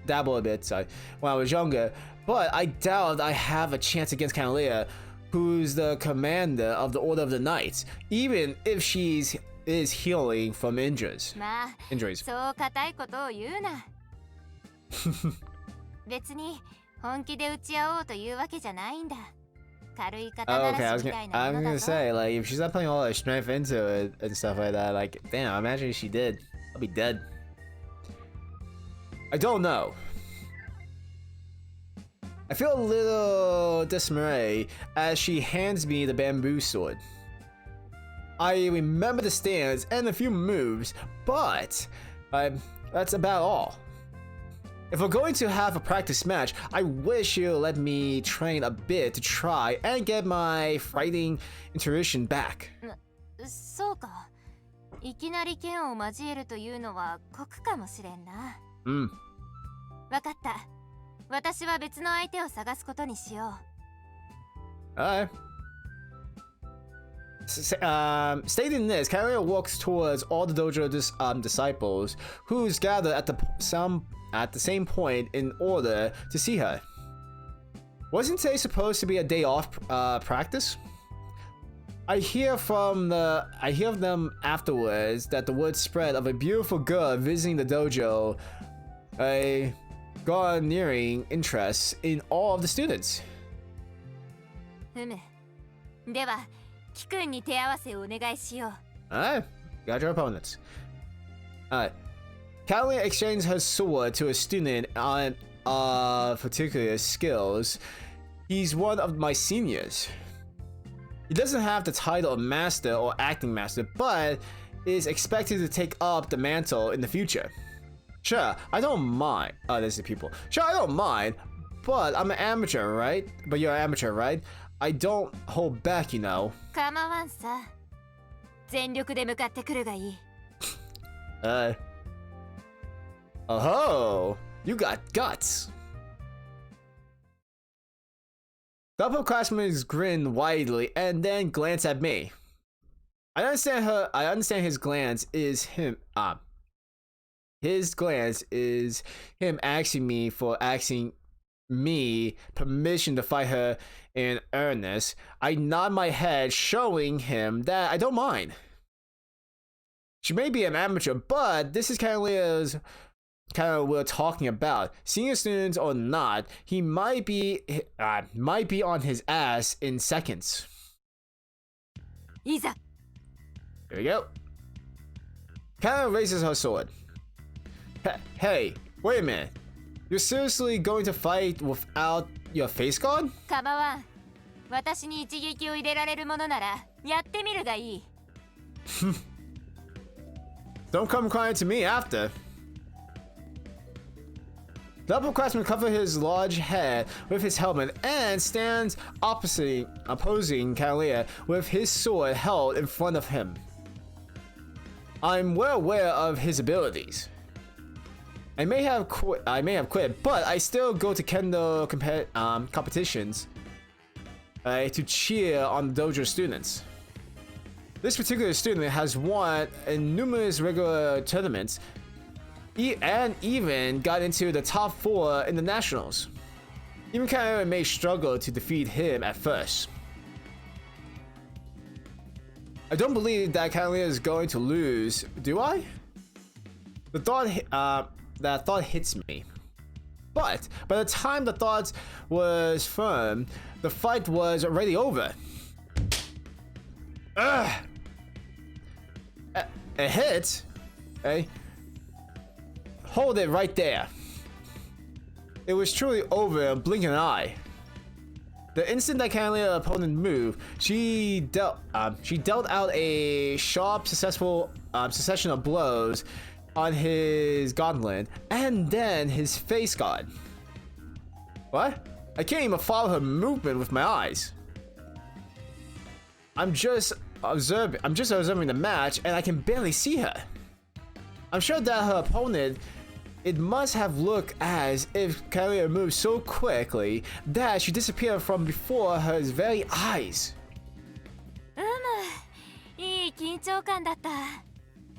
dabble a bit, sorry, when I was younger, but I doubt I have a chance against Kanalea, who's the commander of the Order of the Knights, even if she's is healing from injuries. そう固いことを言うな。別に本気で打ち合おうというわけじゃないんだ。軽い肩慣らしみたいなものだぞ。I was gonna say, like, if she's not putting all her strength into it and stuff like that, like, damn, imagine if she did. I'll be dead. I don't know. I feel a little dismay as she hands me the bamboo sword. I remember the stance and a few moves, but that's about all. If we're going to have a practice match, I wish you'd let me train a bit to try and get my fighting intuition back. そうか。いきなり剣を交えるというのは酷かもしれんな。わかった。私は別の相手を探すことにしよう。Alright. Stating this, Kanalea walks towards all the dojo disciples who's gathered at the same point in order to see her. Wasn't today supposed to be a day off practice? I hear of them afterwards that the word spread of a beautiful girl visiting the dojo, a garnering interest in all of the students. では、キ君に手合わせをお願いしよう。Alright, got your opponents. Alright. Kanalea exchanges her sword to a student on particular skills. He's one of my seniors. He doesn't have the title of master or acting master, but is expected to take up the mantle in the future. Sure, I don't mind. Oh, there's the people. Sure, I don't mind, but I'm an amateur, right? But you're an amateur, right? I don't hold back, you know. 構わんさ。全力で向かってくるがいい。Oh, you got guts. The upperclassman grinned widely and then glanced at me. I understand his glance is him. His glance is him asking me permission to fight her in earnest. I nod my head, showing him that I don't mind. She may be an amateur, but this is Kanalea's kind of what we're talking about. Senior students or not, he might be on his ass in seconds. いざ. Here we go. Kanalea raises her sword. Hey, wait a minute. You're seriously going to fight without your face guard? 構わん。私に一撃を入れられるものならやってみるがいい。Don't come crying to me after. The upperclassman covers his large head with his helmet and stands opposing Kanalea with his sword held in front of him. I'm well aware of his abilities. I may have quit, but I still go to kendo competitions to cheer on the dojo students. This particular student has won in numerous regular tournaments and even got into the top 4 in the nationals. Even Kanalea may struggle to defeat him at first. I don't believe that Kanalea is going to lose, do I? That thought hits me. But by the time the thought was firm, the fight was already over. A hit? Okay. Hold it right there. It was truly over in a blink of an eye. The instant that Kanalea's opponent moved, she dealt out a sharp, succession of blows on his gauntlet and then his face guard. What? I can't even follow her movement with my eyes. I'm just observing the match and I can barely see her. I'm sure that her opponent, it must have looked as if Kanalea moved so quickly that she disappeared from before her very eyes. いい緊張感だった。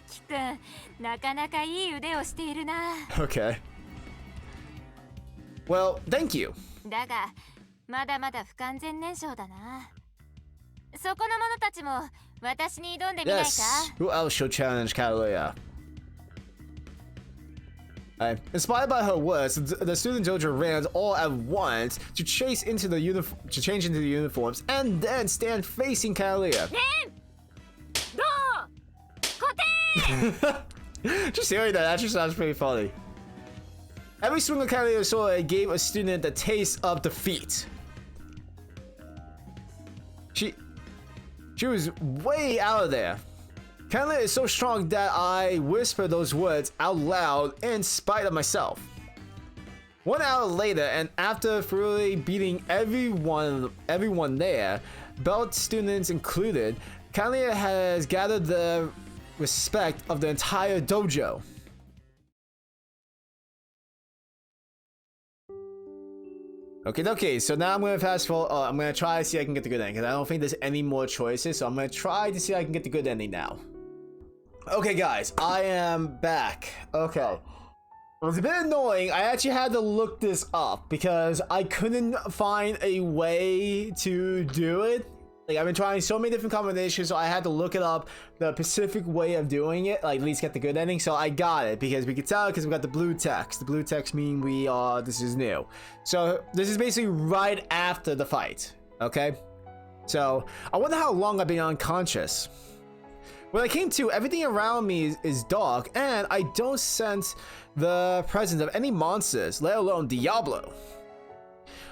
キくん、なかなかいい腕をしているな。Okay. Well, thank you. だが、まだまだ不完全燃焼だな。そこの者たちも私に挑んでみないか? Yes. Who else shall challenge Kalia? Inspired by her words, the student dojo ran all at once to change into the uniforms and then stand facing Kalia. Just hearing that actually sounds pretty funny. Every swing of Kalia's sword gave a student the taste of defeat. She was way out of there. Kalia is so strong that I whisper those words out loud in spite of myself. 1 hour later, and after thoroughly beating everyone there, belt students included, Kalia has gathered the respect of the entire dojo. Okay, so now I'm gonna fast forward. I'm gonna try to see if I can get the good ending because I don't think there's any more choices. So I'm gonna try to see if I can get the good ending now. Okay, guys, I am back. Okay. It was a bit annoying. I actually had to look this up because I couldn't find a way to do it. Like, I've been trying so many different combinations, so I had to look it up, the specific way of doing it, like at least get the good ending. So I got it because we could tell because we got the blue text. The blue text mean this is new. So this is basically right after the fight. Okay. So I wonder how long I've been unconscious. When I came to, everything around me is dark, and I don't sense the presence of any monsters, let alone Diablo.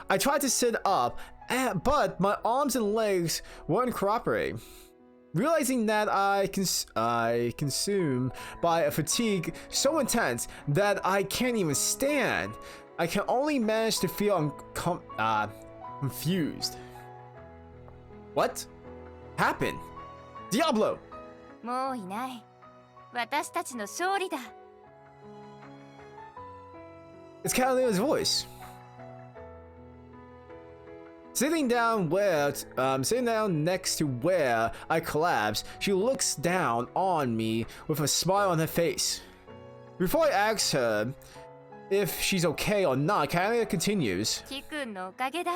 I tried to sit up, but my arms and legs weren't cooperating. Realizing that I consumed by a fatigue so intense that I can't even stand, I can only manage to feel confused. What happened? Diablo! もういない。私たちの勝利だ。It's Kalia's voice. Sitting down next to where I collapsed, she looks down on me with a smile on her face. Before I ask her if she's okay or not, Kalia continues. キくんのおかげだ。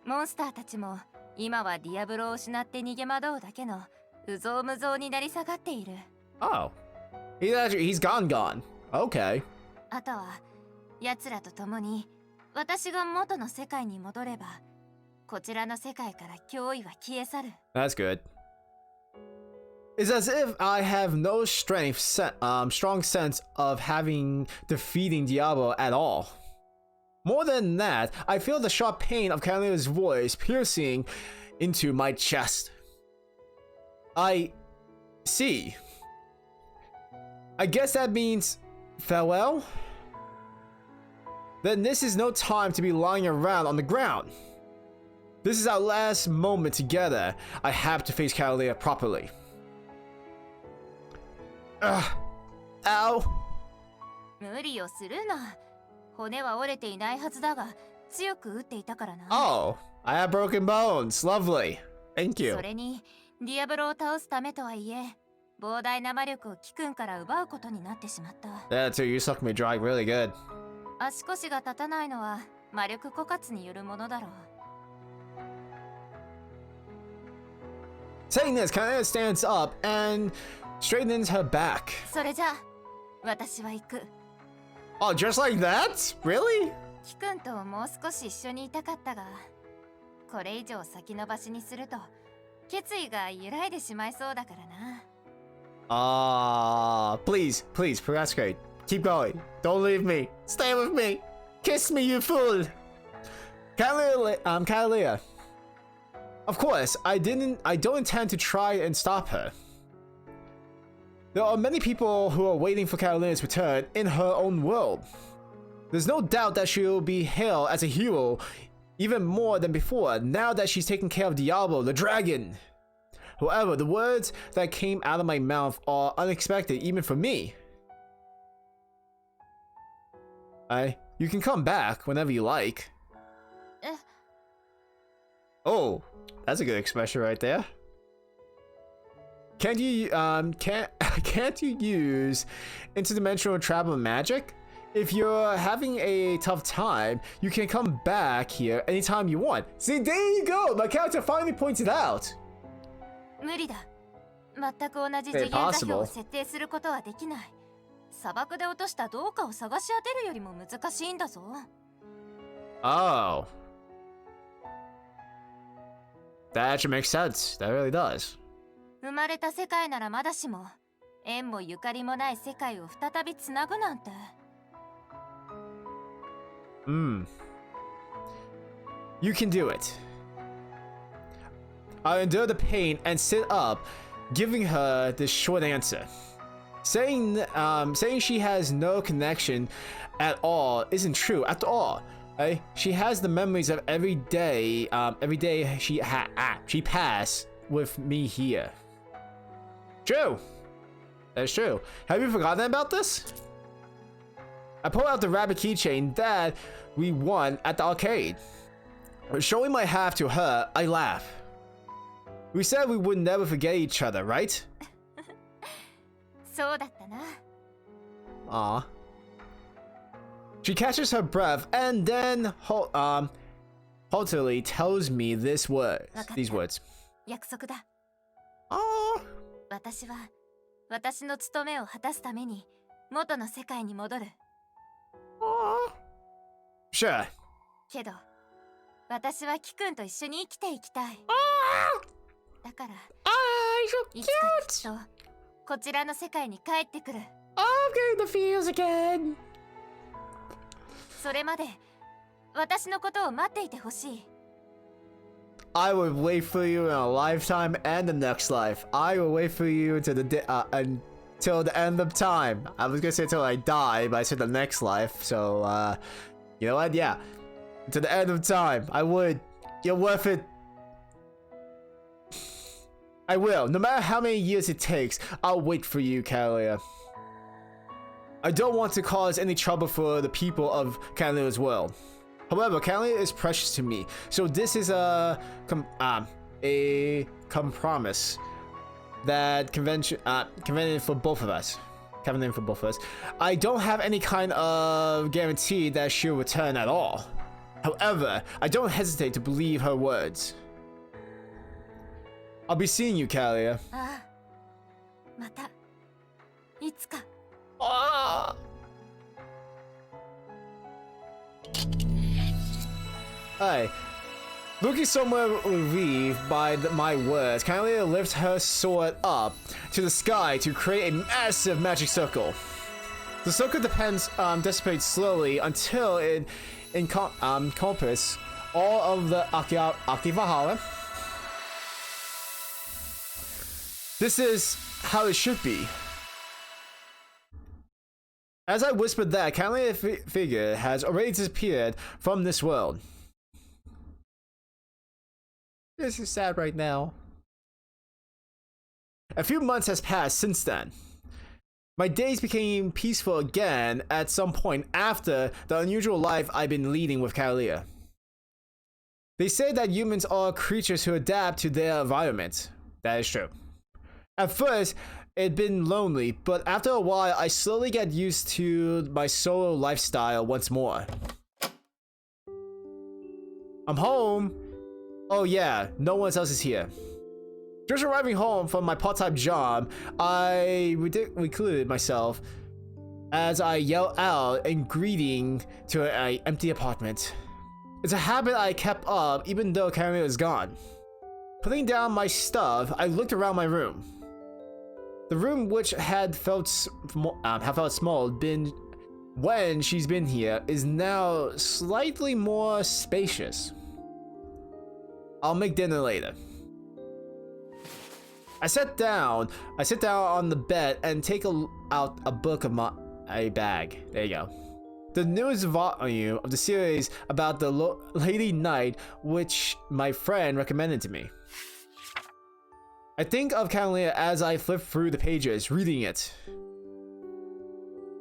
モンスターたちも今はディアブロを失って逃げ惑うだけのうぞうむぞうになり下がっている。Oh, he's gone. Okay. あとは奴らと共に私が元の世界に戻れば。こちらの世界から脅威は消え去る。That's good. It's as if I have no strong sense of defeating Diablo at all. More than that, I feel the sharp pain of Kalia's voice piercing into my chest. I see. I guess that means farewell? Then this is no time to be lying around on the ground. This is our last moment together. I have to face Kalia properly. Ow. 無理をするな。骨は折れていないはずだが、強く打っていたからな。Oh, I have broken bones. Lovely. Thank you. それに、ディアブロを倒すためとはいえ、膨大な魔力をキくんから奪うことになってしまった。Yeah, too. You sucked me dry really good. 足腰が立たないのは魔力枯渇によるものだろう。Saying this, Kalia stands up and straightens her back. それじゃあ、私は行く。Oh, just like that? Really? キくんともう少し一緒にいたかったが、これ以上先延ばしにすると決意が揺らいでしまいそうだからな。Please, procrastinate. Keep going. Don't leave me. Stay with me. Kiss me, you fool. Kalia. Of course, I don't intend to try and stop her. There are many people who are waiting for Kalia's return in her own world. There's no doubt that she'll be hailed as a hero even more than before now that she's taken care of Diablo, the dragon. However, the words that came out of my mouth are unexpected even for me. You can come back whenever you like. Oh, that's a good expression right there. Can't you can't you use interdimensional travel magic? If you're having a tough time, you can come back here anytime you want. See, there you go. My character finally points it out. 無理だ。全く同じ次元座標を設定することはできない。砂漠で落とした銅貨を探し当てるよりも難しいんだぞ。Oh. That actually makes sense. That really does. 生まれた世界ならまだしも、縁もゆかりもない世界を再びつなぐなんて。You can do it. I endure the pain and sit up, giving her the short answer. Saying she has no connection at all isn't true at all. She has the memories of every day she passed with me here. True. That's true. Have you forgotten about this? I pull out the rabbit keychain that we won at the arcade. Showing my half to her, I laugh. We said we would never forget each other, right? そうだったな。Aw. She catches her breath and then haughtily tells me these words. 約束だ。Aw. 私は私の務めを果たすために元の世界に戻る。Sure. けど、私はキくんと一緒に生きていきたい。だから、いつかきっとこちらの世界に帰ってくる。I'm getting the feels again. それまで私のことを待っていてほしい。I will wait for you in a lifetime and the next life. I will wait for you until the end of time. I was gonna say until I die, but I said the next life. So, you know what? Yeah, to the end of time. I would. You're worth it. I will. No matter how many years it takes, I'll wait for you, Kalia. I don't want to cause any trouble for the people of Kalia's world. However, Kalia is precious to me, so this is a compromise that convenient for both of us. Convenient for both of us. I don't have any kind of guarantee that she'll return at all. However, I don't hesitate to believe her words. I'll be seeing you, Kalia. ああ、またいつか。Hey, looking somewhat relieved by my words, Kalia lifts her sword up to the sky to create a massive magic circle. The circle dissipates slowly until it encompasses all of the Akiva Harem. This is how it should be. As I whispered that, Kalia's figure has already disappeared from this world. This is sad right now. A few months has passed since then. My days became peaceful again at some point after the unusual life I've been leading with Kalia. They say that humans are creatures who adapt to their environment. That is true. At first, it'd been lonely, but after a while, I slowly get used to my solo lifestyle once more. I'm home. Oh yeah, no one else is here. Just arriving home from my part-time job, I recluded myself as I yell out in greeting to an empty apartment. It's a habit I kept up even though Kalia is gone. Putting down my stuff, I looked around my room. The room, which had felt small when she's been here, is now slightly more spacious. I'll make dinner later. I sit down on the bed and take out a book of my bag. There you go. The newest volume of the series about the Lady Knight, which my friend recommended to me. I think of Kalia as I flip through the pages, reading it.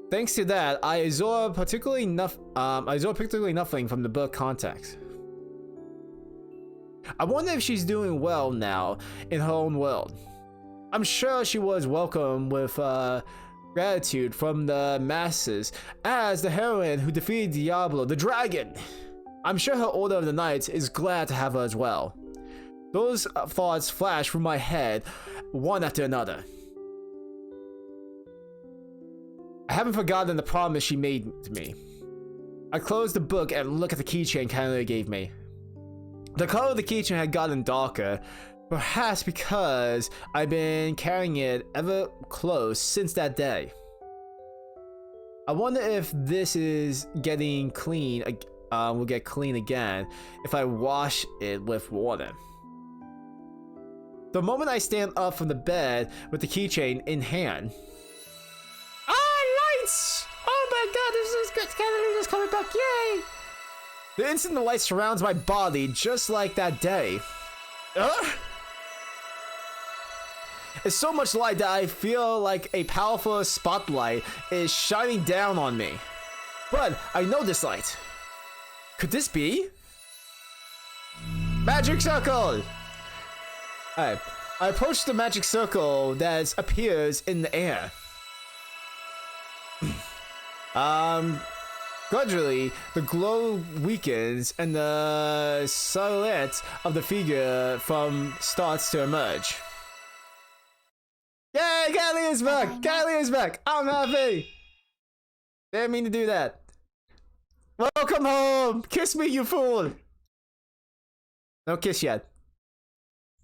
Thanks to that, I absorb particularly nothing from the book context. I wonder if she's doing well now in her own world. I'm sure she was welcomed with gratitude from the masses as the heroine who defeated Diablo, the dragon. I'm sure her Order of the Knights is glad to have her as well. Those thoughts flashed through my head, one after another. I haven't forgotten the promise she made to me. I closed the book and looked at the keychain Kalia gave me. The color of the keychain had gotten darker, perhaps because I've been carrying it ever close since that day. I wonder if this is getting clean, will get clean again if I wash it with water. The moment I stand up from the bed with the keychain in hand. Ah, lights! Oh my god, this is good. Kalia is coming back, yay! The instant the light surrounds my body, just like that day. It's so much light that I feel like a powerful spotlight is shining down on me. But I know this light. Could this be? Magic circle! Alright, I approach the magic circle that appears in the air. Gradually, the glow weakens and the silhouette of the figure starts to emerge. Yay, Kalia is back! Kalia is back! I'm happy! Didn't mean to do that. Welcome home! Kiss me, you fool! No kiss yet.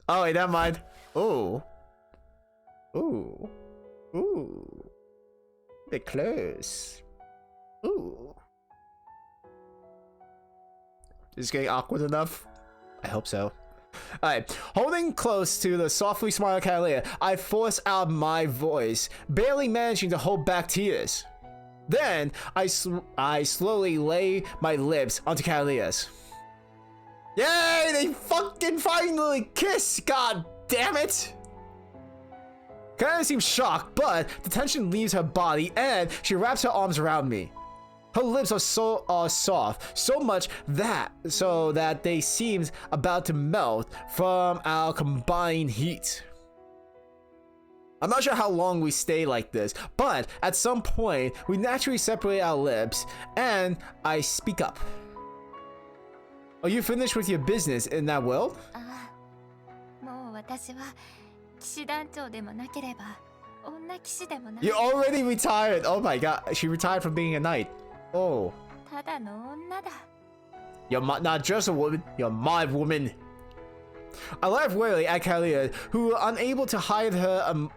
Oh, wait, never mind. Ooh. Ooh. Ooh. They're close. Ooh. Is this getting awkward enough? I hope so. Alright, holding close to the softly smiling Kalia, I force out my voice, barely managing to hold back tears. Then, I slowly lay my lips onto Kalia's. Yay! They fucking finally kiss! God damn it! Kalia seems shocked, but the tension leaves her body and she wraps her arms around me. Her lips are soft, so much that they seem about to melt from our combined heat. I'm not sure how long we stay like this, but at some point, we naturally separate our lips, and I speak up. Are you finished with your business in that world? You already retired! Oh my god, she retired from being a knight. Oh. You're not just a woman, you're my woman. I laugh wearily at Kalia, who unable to hide her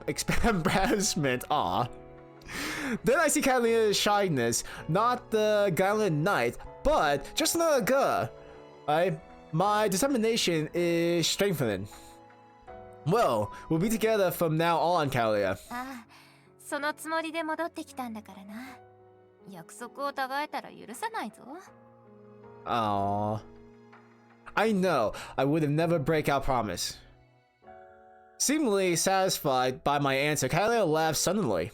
embarrassment. Then I see Kalia's shyness, not the gallant knight, but just another girl. My determination is strengthening. Well, we'll be together from now on, Kalia. Aww. I know, I would have never break our promise. Seemingly satisfied by my answer, Kalia laughed suddenly.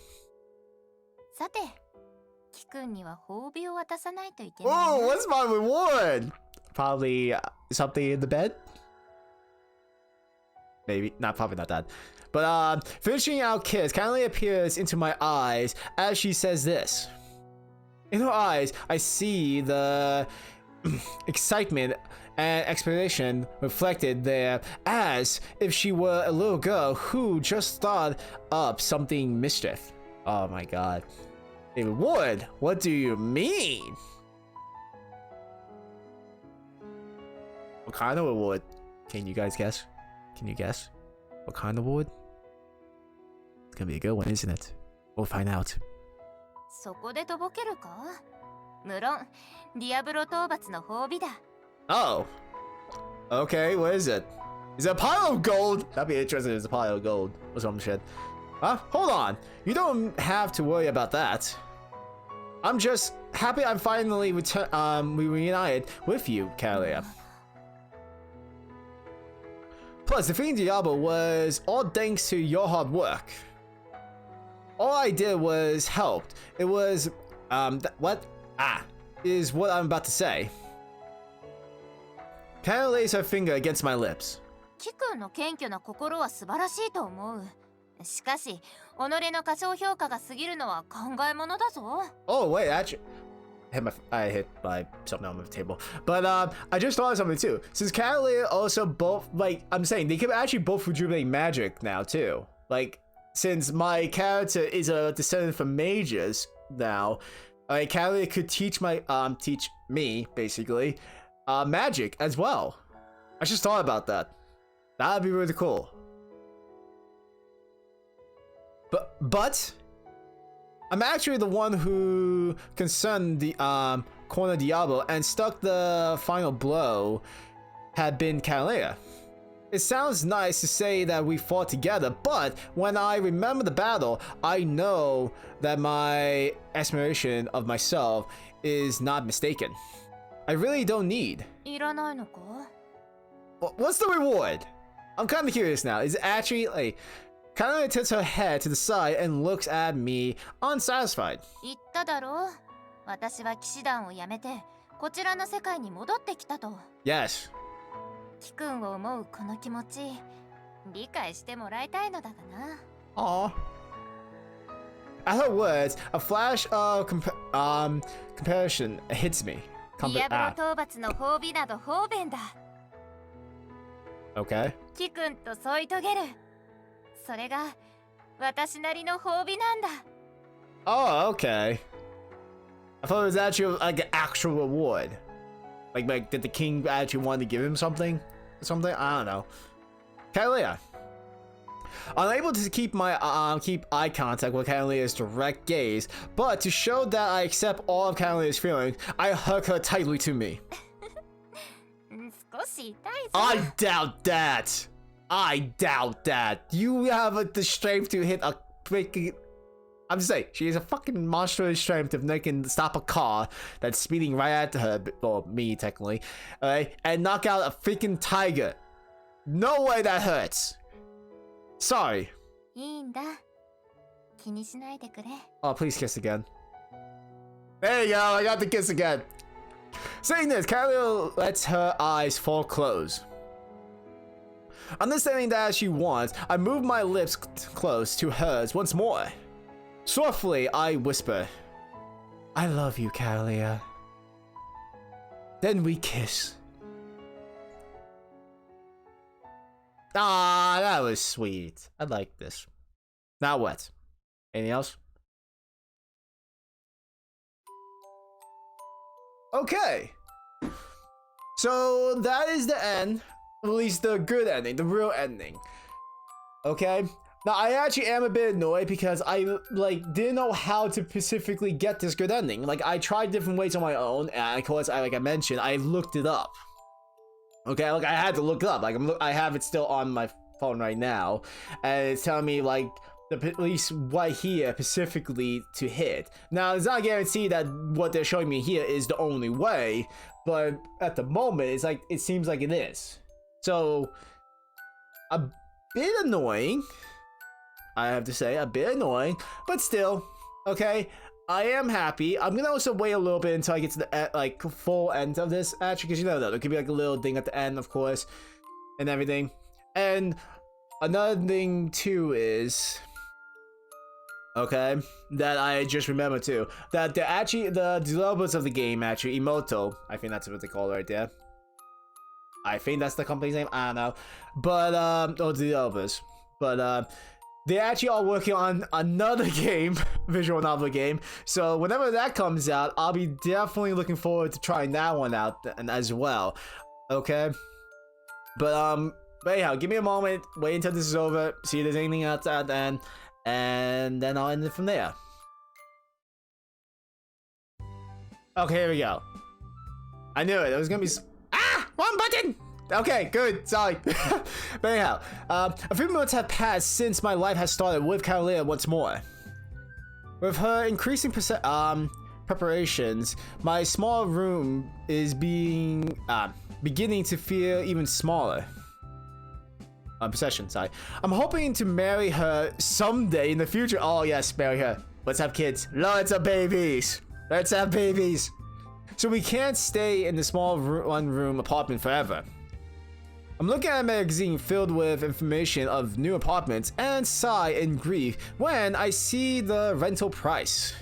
Oh, what's my reward? Probably something in the bed? Maybe, probably not that. But finishing our kiss, Kalia peers into my eyes as she says this. In her eyes, I see the excitement and expectation reflected there, as if she were a little girl who just thought up something mischief. Oh my god. A reward? What do you mean? What kind of reward? Can you guys guess? Can you guess? What kind of reward? It's gonna be a good one, isn't it? We'll find out. Oh. Okay, what is it? Is it a pile of gold? That'd be interesting if it's a pile of gold or some shit. Huh? Hold on. You don't have to worry about that. I'm just happy I'm finally reunited with you, Kalia. Plus, defeating Diablo was all thanks to your hard work. All I did was helped. It was, what? Is what I'm about to say. Kalia lays her finger against my lips. しかし、己の過小評価が過ぎるのは考えものだぞ。Oh wait, actually, I hit by something on the table. But I just thought of something too. Since Catalina also both, like, I'm saying they can actually both rejuvenate magic now too. Like, since my character is a descendant from mages now, Catalina could teach me basically magic as well. I just thought about that. That'd be really cool. But I'm actually the one who concerned the Corner Diablo and stuck the final blow had been Catalina. It sounds nice to say that we fought together, but when I remember the battle, I know that my estimation of myself is not mistaken. I really don't need. What's the reward? I'm kind of curious now. Is it actually like Catalina tilts her head to the side and looks at me unsatisfied. Yes. キくんを思うこの気持ち理解してもらいたいのだがな。Aw. At her words, a flash of compassion hits me. ディアブロ討伐の褒美など方便だ。Okay. キくんと添い遂げる。それが私なりの褒美なんだ。Oh, okay. I thought it was actually like an actual reward. Like did the king actually want to give him something? Something? I don't know. Catalina. Unable to keep my keep eye contact with Catalina's direct gaze, but to show that I accept all of Catalina's feelings, I hug her tightly to me. I doubt that. I doubt that. You have the strength to hit a freaking... I'm just saying, she has a fucking monstrous strength if they can stop a car that's speeding right at her, or me technically, alright, and knock out a freaking tiger. No way that hurts. Sorry. Oh, please kiss again. There you go, I got the kiss again. Saying this, Catalina lets her eyes fall closed. Understanding that she wants, I move my lips close to hers once more. Softly, I whisper, I love you, Catalina. Then we kiss. Ah, that was sweet. I like this. Now what? Anything else? Okay. So that is the end. At least the good ending, the real ending. Okay? Now, I actually am a bit annoyed because I, didn't know how to specifically get this good ending. Like, I tried different ways on my own, and of course, like I mentioned, I looked it up. Okay, like, I had to look it up. Like, I have it still on my phone right now, and it's telling me, like, at least right here, specifically to hit. Now, it's not guaranteed that what they're showing me here is the only way, but at the moment, it's like, it seems like it is. So, a bit annoying. I have to say, a bit annoying, but still, okay, I am happy. I'm gonna also wait a little bit until I get to the full end of this, actually, because you know, there could be like a little thing at the end, of course, and everything. And another thing too is, okay, that I just remembered too, that they're actually, the developers of the game, actually, Emoto, I think that's what they call it right there. I think that's the company's name, I don't know, but, or the developers, but, they actually are working on another game, visual novel game. So whenever that comes out, I'll be definitely looking forward to trying that one out as well. Okay? But anyhow, give me a moment, wait until this is over, see if there's anything else at the end, and then I'll end it from there. Okay, here we go. I knew it. It was gonna be... Ah! Wrong button! Okay, good. Sorry. But anyhow, a few months have passed since my life has started with Catalina once more. With her increasing preparations, my small room is beginning to feel even smaller. Possession, sorry. I'm hoping to marry her someday in the future. Oh yes, marry her. Let's have kids. Lots of babies. Let's have babies. So we can't stay in the small one-room apartment forever. I'm looking at a magazine filled with information of new apartments and sigh in grief when I see the rental price.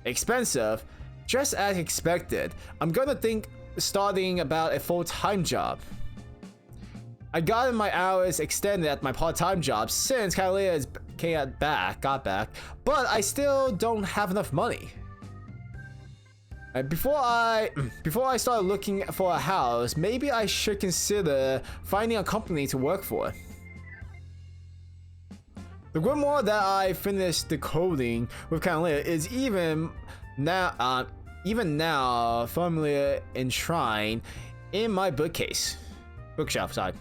Expensive, just as expected. I'm gonna think starting about a full-time job. I got my hours extended at my part-time job since Kalia got back, but I still don't have enough money. Before I start looking for a house, maybe I should consider finding a company to work for. The grimoire that I finished decoding with Kalia is even now firmly enshrined in my bookshelf side.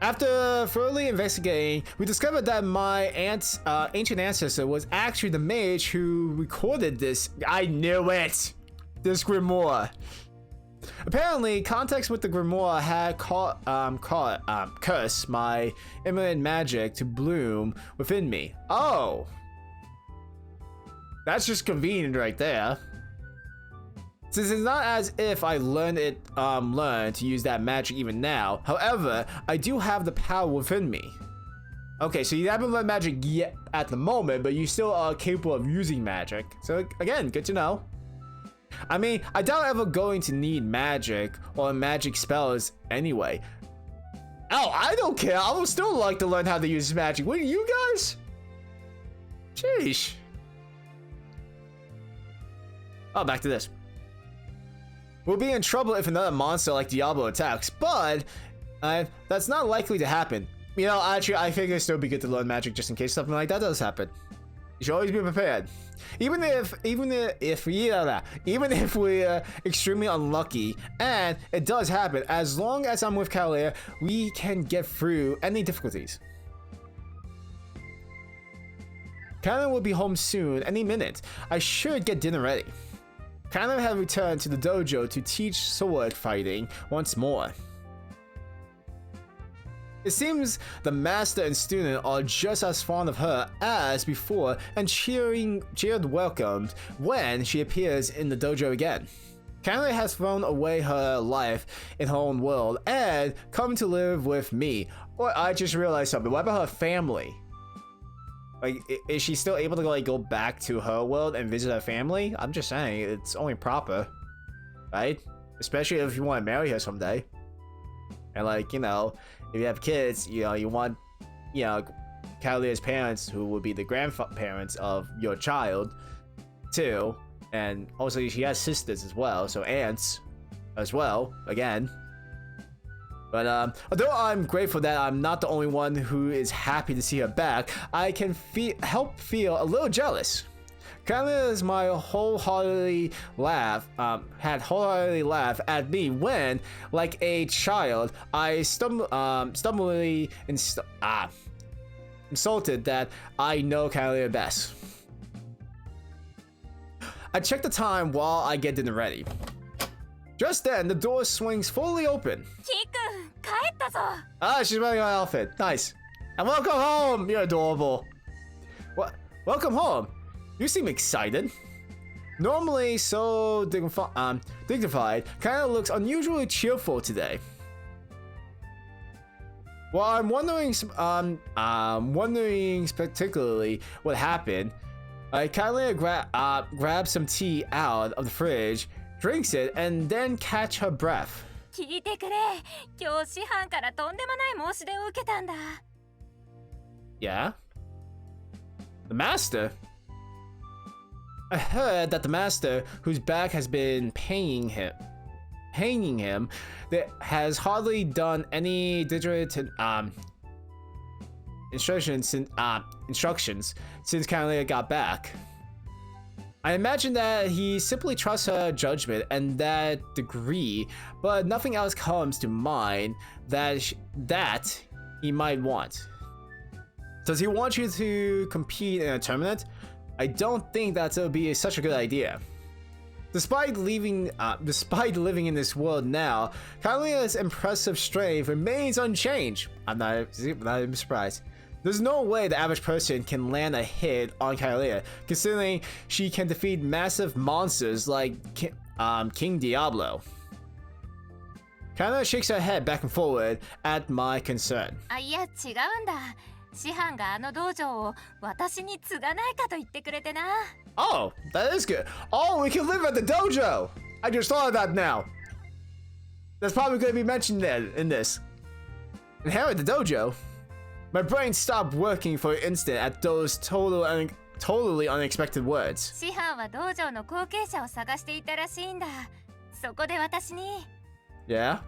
After thoroughly investigating, we discovered that my aunt's ancient ancestor was actually the mage who recorded this. I knew it! This grimoire. Apparently, contacts with the grimoire had cursed my imminent magic to bloom within me. Oh! That's just convenient right there. Since it's not as if I learned to use that magic even now. However, I do have the power within me. Okay, so you haven't learned magic yet at the moment, but you still are capable of using magic. So again, good to know. I mean, I doubt I'm ever going to need magic or magic spells anyway. Oh, I don't care. I would still like to learn how to use magic. Wouldn't you guys? Sheesh. Oh, back to this. We'll be in trouble if another monster like Diablo attacks, but that's not likely to happen. You know, actually, I think it'd still be good to learn magic just in case something like that does happen. You should always be prepared. Even if we're extremely unlucky, and it does happen, as long as I'm with Kalia, we can get through any difficulties. Kalia will be home soon, any minute. I should get dinner ready. Kalia had returned to the dojo to teach sword fighting once more. It seems the master and student are just as fond of her as before and cheered welcomed when she appears in the dojo again. Kalia has thrown away her life in her own world and come to live with me. Or I just realized something. What about her family? Like, is she still able to go back to her world and visit her family? I'm just saying, it's only proper, right? Especially if you want to marry her someday. And like, you know, if you have kids, you know, you want, you know, Kalia's parents, who will be the grandparents of your child, too. And also she has sisters as well, so aunts as well, again. But although I'm grateful that I'm not the only one who is happy to see her back, I can help feel a little jealous. Kalia my wholeheartedly laugh at me when, like a child, I stubbornly insulted that I know Kalia best. I check the time while I get dinner ready. Just then, the door swings fully open. Ah, she's wearing her outfit. Nice. And welcome home. You're adorable. What? Welcome home. You seem excited. Normally so dignified, kind of looks unusually cheerful today. Well, I'm wondering particularly what happened. Kalia grabs some tea out of the fridge, drinks it, and then catch her breath. Yeah? The master? I heard that the master, whose back has been hanging him, that has hardly done any digital instructions since Kalia got back. I imagine that he simply trusts her judgment and that degree, but nothing else comes to mind that he might want. Does he want you to compete in a tournament? I don't think that would be such a good idea. Despite living in this world now, Kalia's impressive strength remains unchanged. I'm not even surprised. There's no way the average person can land a hit on Kalia, considering she can defeat massive monsters like King Diablo. Kana shakes her head back and forward at my concern. いや違うんだ。師範があの道場を私に継がないかと言ってくれてな。Oh, that is good. Oh, we can live at the dojo. I just thought of that now. That's probably going to be mentioned there in this. Inherit the dojo? My brain stopped working for an instant at those totally unexpected words. 師範は道場の後継者を探していたらしいんだ。そこで私に。Yeah?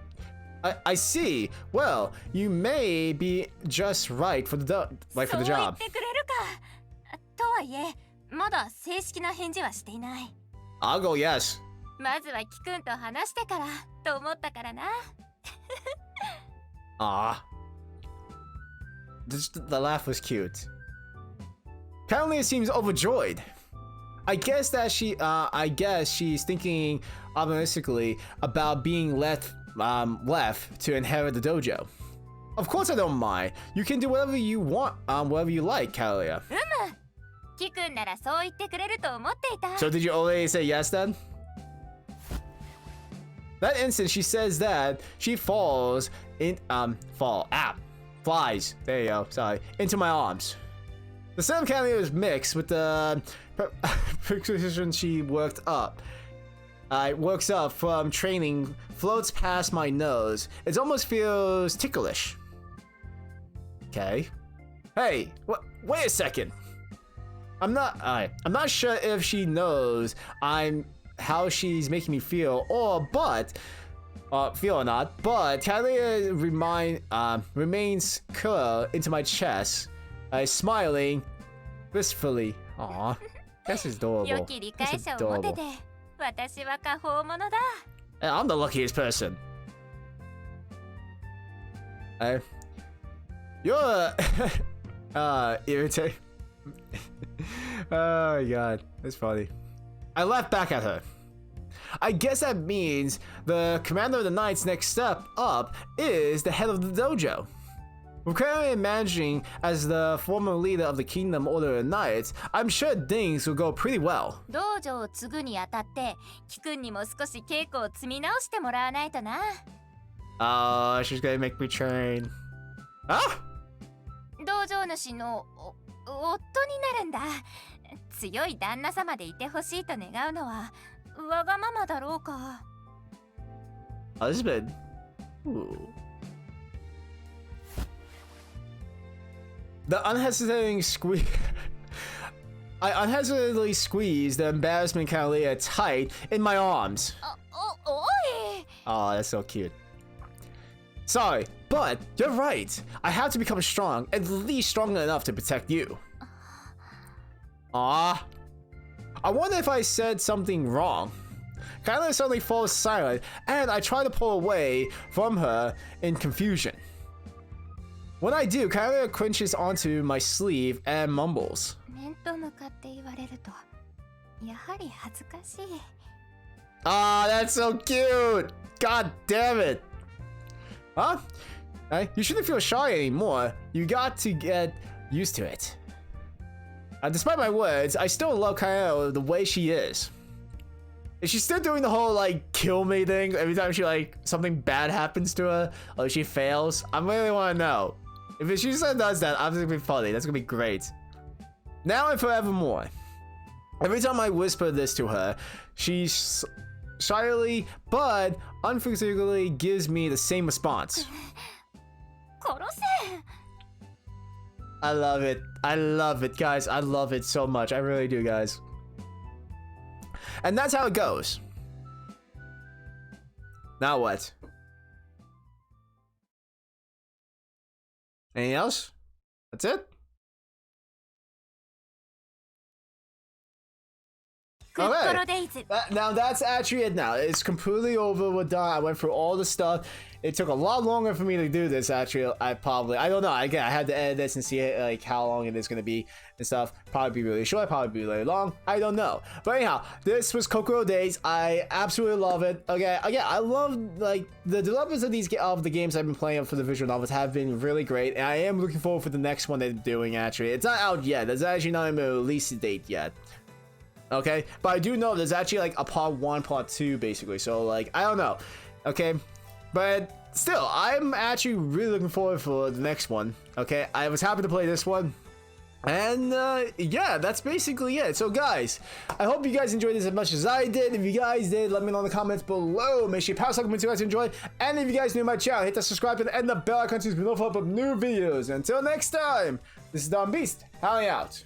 I see. Well, you may be just right for the job. そう言ってくれるか。とはいえ、まだ正式な返事はしていない。I'll go yes. まずはキくんと話してからと思ったからな。Ah. The laugh was cute. Apparently, seems overjoyed. I guess she's thinking optimistically about being left to inherit the dojo. Of course I don't mind. You can do whatever you want, whatever you like, Kalia. キくんならそう言ってくれると思っていた。 So did you already say yes then? That instant she says that, she flies, there you go, sorry, into my arms. The sound of Kalia is mixed with the precision she works up from training, floats past my nose. It almost feels ticklish. Okay. Hey, wait a second. I'm not sure if she knows how she's making me feel or not, but Kalia remains curled into my chest, smiling wistfully. Aw, that's adorable. 良き理解者を持てて、私は過方者だ。I'm the luckiest person. You're irritating. Oh my god, that's funny. I laughed back at her. I guess that means the commander of the Knights' next step up is the head of the dojo. With currently managing as the former leader of the Kingdom Order of Knights, I'm sure things will go pretty well. 道場を継ぐにあたって、キくんにも少し稽古を積み直してもらわないとな。Oh, she's gonna make me train. Ah! 道場主の夫になるんだ。強い旦那様でいてほしいと願うのはわがままだろうか。Husband. Ooh. The unhesitating squeeze. I unhesitatingly squeezed the embarrassment Kalia tight in my arms. Oh, that's so cute. Sorry, but you're right. I have to become strong, at least strong enough to protect you. Ah, I wonder if I said something wrong. Kalia suddenly falls silent, and I try to pull away from her in confusion. When I do, Kalia cringes onto my sleeve and mumbles. 面と向かって言われると、やはり恥ずかしい。Ah, that's so cute! God damn it! Huh? You shouldn't feel shy anymore. You got to get used to it. Despite my words, I still love Kalia the way she is. Is she still doing the whole like kill me thing every time she like something bad happens to her or she fails? I really want to know. If she still does that, I'm gonna be funny. That's gonna be great. Now and forevermore. Every time I whisper this to her, she shyly but unfrequently gives me the same response. 殺せ。I love it. I love it, guys. I love it so much. I really do, guys. And that's how it goes. Now what? Anything else? That's it? Okay. Now that's actually it now. It's completely over. We're done. I went through all the stuff. It took a lot longer for me to do this, actually. I don't know. Again, I had to edit this and see like how long it is going to be and stuff. Probably be really short, probably be really long. I don't know. But anyhow, this was Kukkoro Days. I absolutely love it. Okay, again, I love like the developers of the games I've been playing for the visual novels have been really great, and I am looking forward for the next one they're doing. Actually, it's not out yet. There's actually not even a release date yet. Okay, but I do know there's actually like a part 1, part 2, basically. So like, I don't know. Okay, But still, I'm actually really looking forward for the next one. Okay, I was happy to play this one. And yeah, that's basically it. So guys, I hope you guys enjoyed this as much as I did. If you guys did, let me know in the comments below. Make sure you pound something if you guys enjoyed. And if you guys new to my channel, hit that subscribe button and the bell icon to be notified of new videos. Until next time, this is dombeastx, howling out.